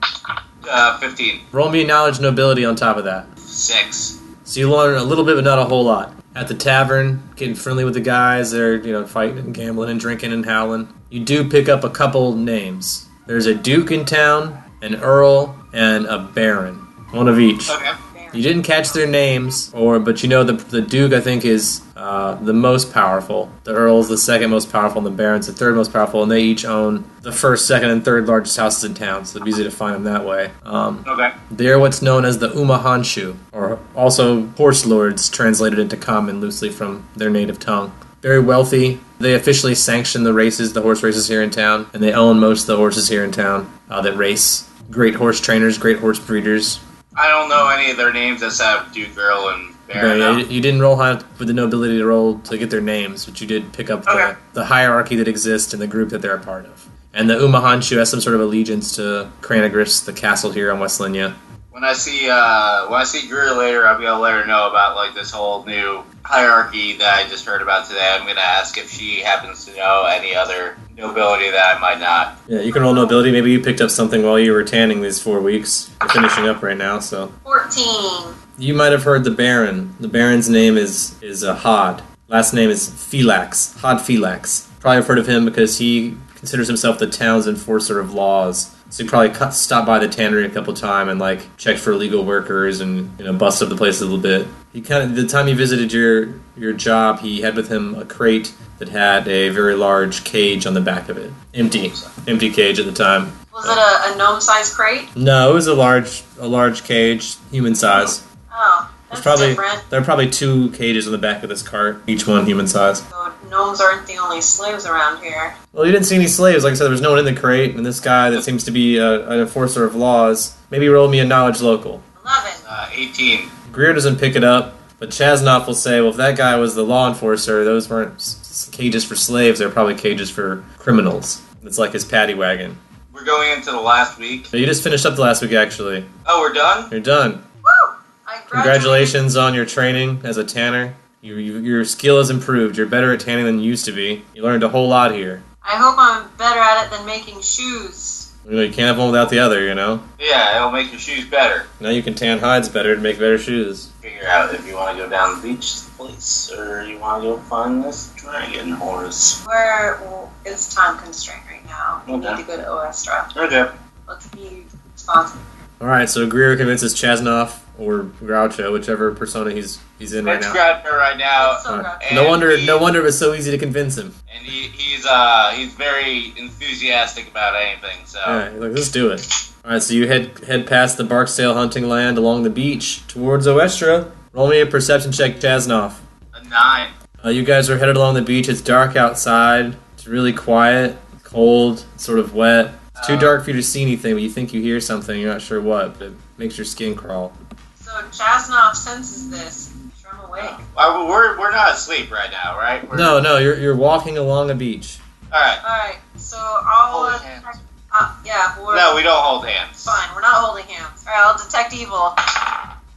G: 15.
C: Roll me knowledge nobility on top of that.
G: 6.
C: So you learn a little bit, but not a whole lot. At the tavern, getting friendly with the guys, they're fighting and gambling and drinking and howling. You do pick up a couple names. There's a duke in town, an earl, and a baron. One of each.
G: Okay.
C: You didn't catch their names, but you know the duke, I think, is the most powerful. The earl's the second most powerful, and the baron's the third most powerful, and they each own the first, second, and third largest houses in town, so it's easy to find them that way.
G: Okay.
C: They're what's known as the Umahanshu, or also horse lords, translated into common loosely from their native tongue. Very wealthy. They officially sanction the horse races here in town, and they own most of the horses here in town that race. Great horse trainers, great horse breeders.
G: I don't know any of their names except Duke, Earl, and Baron.
C: No, you didn't roll high with the nobility to roll to get their names, but you did pick up the hierarchy that exists in the group that they're a part of. And the Umahanshu has some sort of allegiance to Cranagris, the castle here on West Linya.
G: When I see Greer later, I'll be able to let her know about this whole new hierarchy that I just heard about today. I'm going to ask if she happens to know any other nobility that I might not.
C: Yeah, you can roll nobility. Maybe you picked up something while you were tanning these 4 weeks. You're finishing up right now, so.
H: 14.
C: You might have heard the Baron. The Baron's name is Hod. Last name is Phylax. Hod Phylax. Probably have heard of him because he considers himself the town's enforcer of laws. So he probably stopped by the tannery a couple times and checked for illegal workers and busted up the place a little bit. He the time he visited your job, he had with him a crate that had a very large cage on the back of it. Empty cage at the time.
H: Was it a gnome-sized crate?
C: No, it was a large cage, human size.
H: Oh. That's
C: Probably
H: different.
C: there are probably 2 cages on the back of this cart, each one human size.
H: So gnomes aren't the only slaves around here.
C: Well, you didn't see any slaves. Like I said, there was no one in the crate, and this guy that seems to be an enforcer of laws. Maybe roll me a knowledge local.
H: 11.
G: 18.
C: Greer doesn't pick it up, but Chasnoff will say, well, if that guy was the law enforcer, those weren't cages for slaves, they were probably cages for criminals. It's like his paddy wagon.
G: We're going into the last week.
C: So you just finished up the last week, actually.
G: Oh, we're done?
C: You're done.
H: Woo! I graduated.
C: Congratulations on your training as a tanner. Your skill has improved. You're better at tanning than you used to be. You learned a whole lot here.
H: I hope I'm better at it than making shoes.
C: You know, you can't have one without the other, you know?
G: Yeah, it'll make your shoes better.
C: Now you can tan hides better to make better shoes.
G: Figure out if you want to go down the beach place or you want to go find this dragon horse.
H: It's time constraint right now. We need to go to Oestra.
G: Okay.
H: Let's be responsible.
C: Alright, so Greer convinces Chasnoff or Groucho, whichever persona he's in right
G: Let's
C: now.
G: grab her right now.
H: It's so rough.
G: And
C: No wonder it was so easy to convince him.
G: And he's very enthusiastic about anything. So
C: Yeah, he's like, let's do it. Alright, so you head past the Barksail hunting land along the beach towards Oestra. Roll me a perception check, Chasnoff.
G: a 9.
C: You guys are headed along the beach. It's dark outside. It's really quiet, cold, sort of wet. It's too dark for you to see anything, but you think you hear something. You're not sure what, but it makes your skin crawl.
H: So Chasnoff senses this. I'm awake.
G: We're not asleep right now, right?
C: No, you're walking along a beach.
G: All right.
H: Alright, so I'll...
I: Holy hands.
H: Yeah,
G: No, we don't hold hands.
H: Fine, we're not holding hands. Alright, I'll detect evil.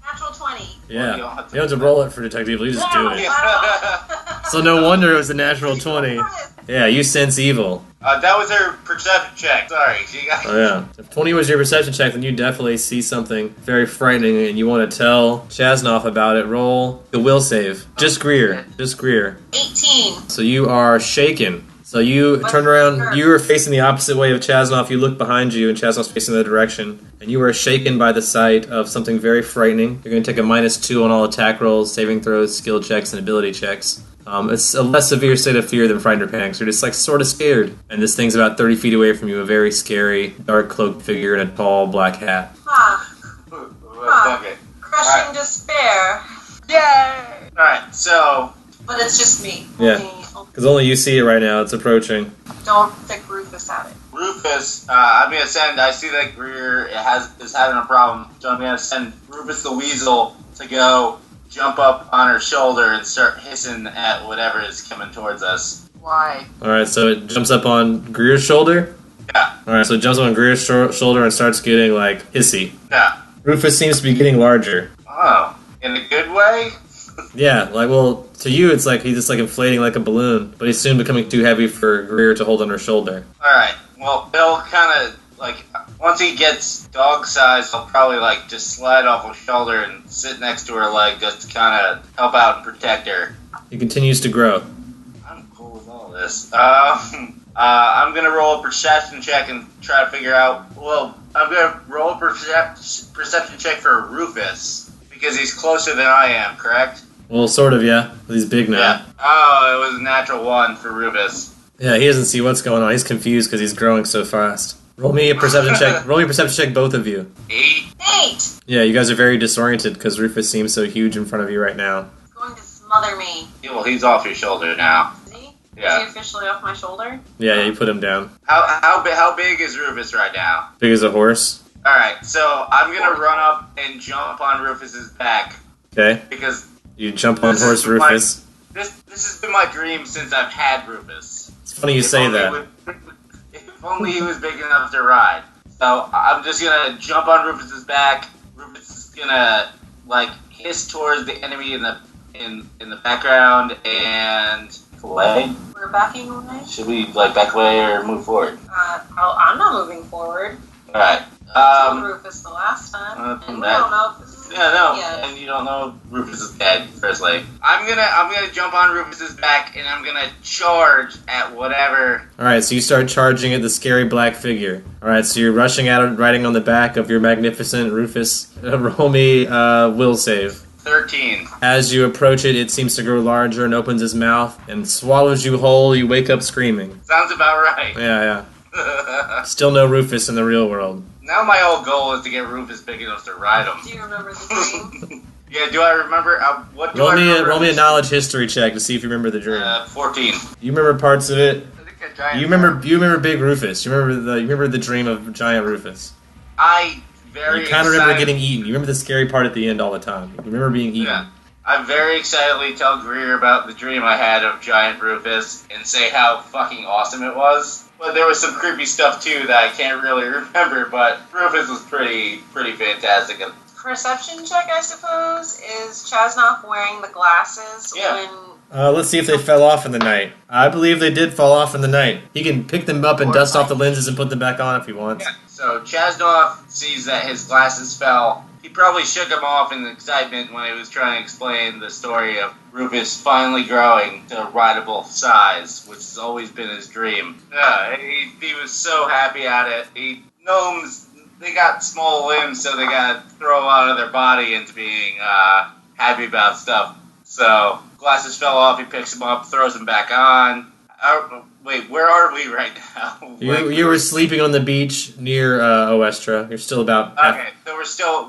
H: Natural 20.
C: Yeah.
G: you don't have to-
C: You don't have to roll it for detective evil, you just do it.
H: I
C: So no wonder it was a natural 20. Yeah, you sense evil.
G: That was her perception check. Sorry, she got.
C: Oh yeah. If 20 was your perception check, then you definitely see something very frightening and you want to tell Chasnoff about it. Roll the will save. Just Greer.
H: 18.
C: So you are shaken. So you turn around, you are facing the opposite way of Chasnoff, you look behind you, and Chasnoff's facing the other direction, and you are shaken by the sight of something very frightening. You're going to take a -2 on all attack rolls, saving throws, skill checks, and ability checks. It's a less severe state of fear than frightened or panic, so you're just like sort of scared. And this thing's about 30 feet away from you, a very scary, dark cloaked figure in a tall black hat.
G: Fuck it.
H: Crushing despair.
G: Yay! Alright, so.
H: But it's just me.
C: Yeah. Because only you see it right now, it's approaching.
H: Don't think Rufus at it.
G: Rufus, I'm gonna send. I see that Greer is having a problem, so I'm gonna send Rufus the Weasel to go jump up on her shoulder and start hissing at whatever is coming towards us.
I: Why?
C: Alright, so it jumps up on Greer's shoulder?
G: Yeah.
C: Alright, so it jumps on Greer's shoulder and starts getting, like, hissy.
G: Yeah.
C: Rufus seems to be getting larger.
G: Oh, in a good way?
C: Yeah, like, well, to you it's like he's just, like, inflating like a balloon, but he's soon becoming too heavy for Greer to hold on her shoulder.
G: Alright, well, Bill kind of, like, once he gets dog sized, he'll probably, like, just slide off her shoulder and sit next to her leg just to kind of help out and protect her.
C: He continues to grow.
G: I'm cool with all this. I'm gonna roll a perception check and try to figure out. Well, I'm gonna roll a perception check for Rufus because he's closer than I am. Correct?
C: Well, sort of, yeah. He's big now.
G: Yeah. Oh, it was a natural 1 for Rufus.
C: Yeah, he doesn't see what's going on. He's confused because he's growing so fast. Roll me a perception check. Roll me a perception check, both of you.
G: 8.
H: 8.
C: Yeah, you guys are very disoriented because Rufus seems so huge in front of you right now.
H: He's going to smother me.
G: Yeah, well, he's off your shoulder now.
H: Is he?
G: Yeah.
H: Is he officially off my shoulder?
C: Yeah, you put him down.
G: How big is Rufus right now?
C: Big as a horse.
G: All right, so I'm gonna run up and jump on Rufus's back
C: Okay.
G: because
C: You jump on
G: This
C: horse
G: is my-
C: Rufus.
G: this has been my dream since I've had Rufus.
C: It's funny you
G: If
C: say
G: only
C: that.
G: If only he was big enough to ride. So I'm just gonna jump on Rufus's back. Rufus is gonna like hiss towards the enemy in the background and away.
H: We're backing away?
G: Should we like back away or move forward?
H: I'm not moving forward.
G: All right.
H: I killed Rufus the last time. And we
G: that-
H: don't know if this is
G: Yeah, no,
H: yet.
G: and you don't know Rufus is dead. Firstly, I'm gonna jump on Rufus's back and I'm gonna charge at whatever.
C: Alright, so you start charging at the scary black figure. Alright, so you're rushing out, riding on the back of your magnificent Rufus. Roll me will save.
G: 13.
C: As you approach it, it seems to grow larger and opens its mouth and swallows you whole. You wake up screaming.
G: Sounds about right.
C: Yeah. Still no Rufus in the real world.
G: Now my whole goal is to get Rufus big enough to ride him.
H: Do you remember the dream?
G: Yeah, do I remember? What do
C: Roll
G: I
C: me,
G: remember?
C: roll me a knowledge history check to see if you remember the dream.
G: 14.
C: You remember parts of it.
I: I think a giant.
C: You remember Big Rufus. You remember the dream of Giant Rufus.
G: I very
C: You kind of remember
G: excited-
C: getting eaten. You remember the scary part at the end all the time. You remember being eaten.
G: Yeah. I very excitedly tell Greer about the dream I had of Giant Rufus and say how fucking awesome it was. But there was some creepy stuff too that I can't really remember, but Rufus was pretty fantastic.
H: Perception check, I suppose. Is Chasnoff wearing the glasses
G: Yeah.
H: when...
C: Let's see if they fell off in the night. I believe they did fall off in the night. He can pick them up and dust off the lenses and put them back on if he wants.
G: Yeah. So Chasnoff sees that his glasses fell. He probably shook them off in excitement when he was trying to explain the story of Rufus finally growing to a rideable size, which has always been his dream. Yeah, he was so happy at it. Gnomes, they got small limbs, so they gotta throw a lot of their body into being happy about stuff. So glasses fell off, he picks them up, throws them back on. Wait, where are we right now?
C: You were sleeping on the beach near Oestra. You're still about...
G: Okay, so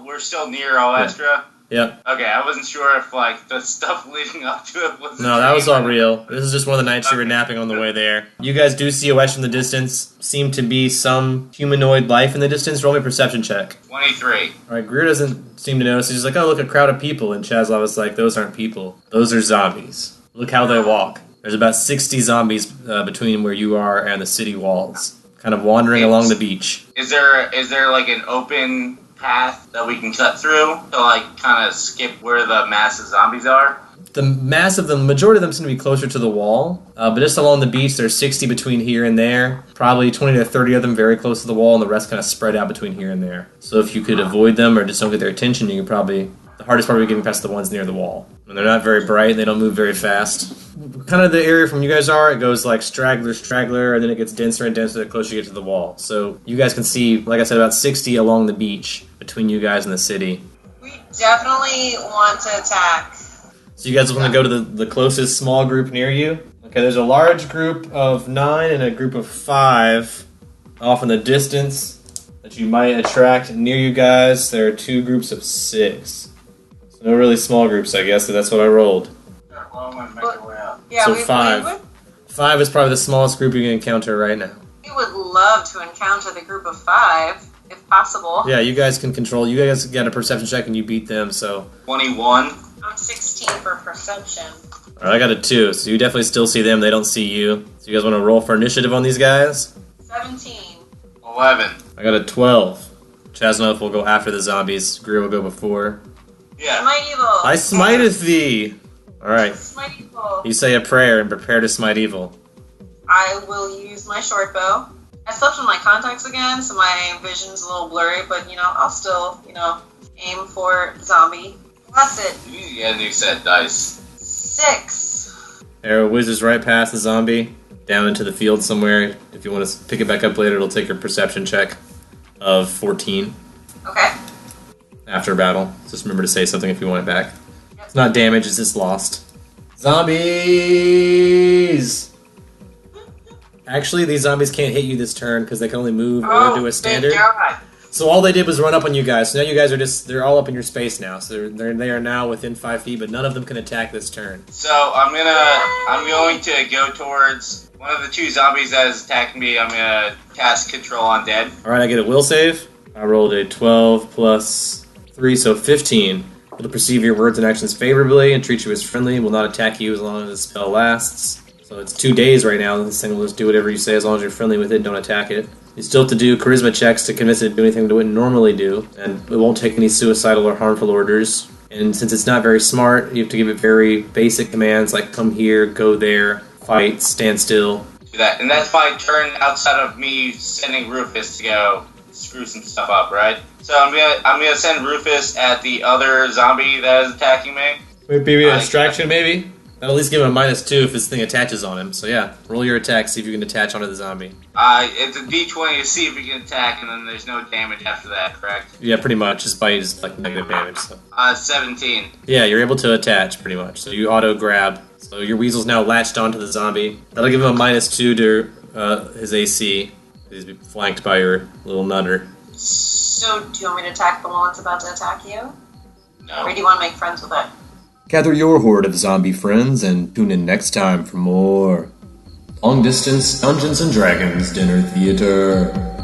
G: we're still near Oestra?
C: Yep.
G: Okay, I wasn't sure if, like, the stuff leading up to it was...
C: No, that was all real. This is just one of the nights you were napping on the way there. You guys do see Oestra in the distance. Seem to be some humanoid life in the distance. Roll me a perception check.
G: 23.
C: Alright, Greer doesn't seem to notice. He's like, oh, look, a crowd of people. And Chaslov is like, those aren't people. Those are zombies. Look how they walk. There's about 60 zombies between where you are and the city walls, kind of wandering along the beach.
G: Is there like an open path that we can cut through to like kind of skip where the mass of zombies are?
C: The majority of them seem to be closer to the wall, but just along the beach, there's 60 between here and there. Probably 20 to 30 of them very close to the wall, and the rest kind of spread out between here and there. So if you could avoid them or just don't get their attention, you could probably... The hardest part would be getting past the ones near the wall. And they're not very bright, they don't move very fast. Kind of the area from you guys are, it goes like straggler, and then it gets denser and denser the closer you get to the wall. So you guys can see, like I said, about 60 along the beach between you guys and the city.
H: We definitely want to attack.
C: So you guys want to go to the closest small group near you? Okay, there's a large group of 9 and a group of 5 off in the distance that you might attract near you guys. There are 2 groups of 6. So no really small groups, I guess, so that's what I rolled.
H: Yeah,
C: So
H: we
C: 5. 5 is probably the smallest group you can encounter right now.
H: We would love to encounter the group of 5, if possible.
C: Yeah, you guys can control. You guys got a perception check and you beat them, so...
G: 21.
H: I'm 16 for perception.
C: Alright, I got a 2, so you definitely still see them. They don't see you. So you guys want to roll for initiative on these guys?
H: 17.
G: 11.
C: I got a 12. Chasnov will go after the zombies. Greer will go before.
G: Yeah.
H: Smite evil.
C: I smiteth thee! Alright.
H: Smite evil.
C: You say a prayer and prepare to smite evil.
H: I will use my short bow. I slept with my contacts again, so my vision's a little blurry, but, I'll still, aim for zombie. Bless it.
G: You get a new set dice.
H: 6.
C: Arrow whizzes right past the zombie, down into the field somewhere. If you want to pick it back up later, it'll take your perception check of 14
H: Okay.
C: after battle. Just remember to say something if you want it back. It's not damage, it's just lost. Zombies! Actually, these zombies can't hit you this turn because they can only move or do a standard.
H: Thank God.
C: So all they did was run up on you guys. So now you guys are they're all up in your space now. So they are now within 5 feet, but none of them can attack this turn.
G: So I'm going to go towards one of the 2 zombies that is attacking me. I'm gonna cast Control Undead.
C: Alright, I get a will save. I rolled a 12 plus 3, so 15. It'll perceive your words and actions favorably and treat you as friendly. Will not attack you as long as the spell lasts. So it's 2 days right now. This thing will just do whatever you say as long as you're friendly with it. Don't attack it. You still have to do charisma checks to convince it to do anything it wouldn't normally do. And it won't take any suicidal or harmful orders. And since it's not very smart, you have to give it very basic commands like come here, go there, fight, stand still.
G: Do that, and that's my turn outside of me sending Rufus to go screw some stuff up, right? So I'm gonna send Rufus at the other zombie that is attacking me.
C: Maybe a distraction, maybe? That'll at least give him a -2 if this thing attaches on him. So yeah, roll your attack, see if you can attach onto the zombie.
G: It's a D20 to see if we can attack, and then there's no damage after that, correct?
C: Yeah, pretty much. Just bite is like negative damage. So.
G: 17.
C: Yeah, you're able to attach pretty much. So you auto grab. So your weasel's now latched onto the zombie. That'll give him a -2 to his AC. He's flanked by your little nutter.
H: So, do you want me to attack the one that's about to attack you?
G: No.
H: Or do you want to make friends with it?
A: Gather your horde of zombie friends and tune in next time for more Long Distance Dungeons and Dragons Dinner Theater.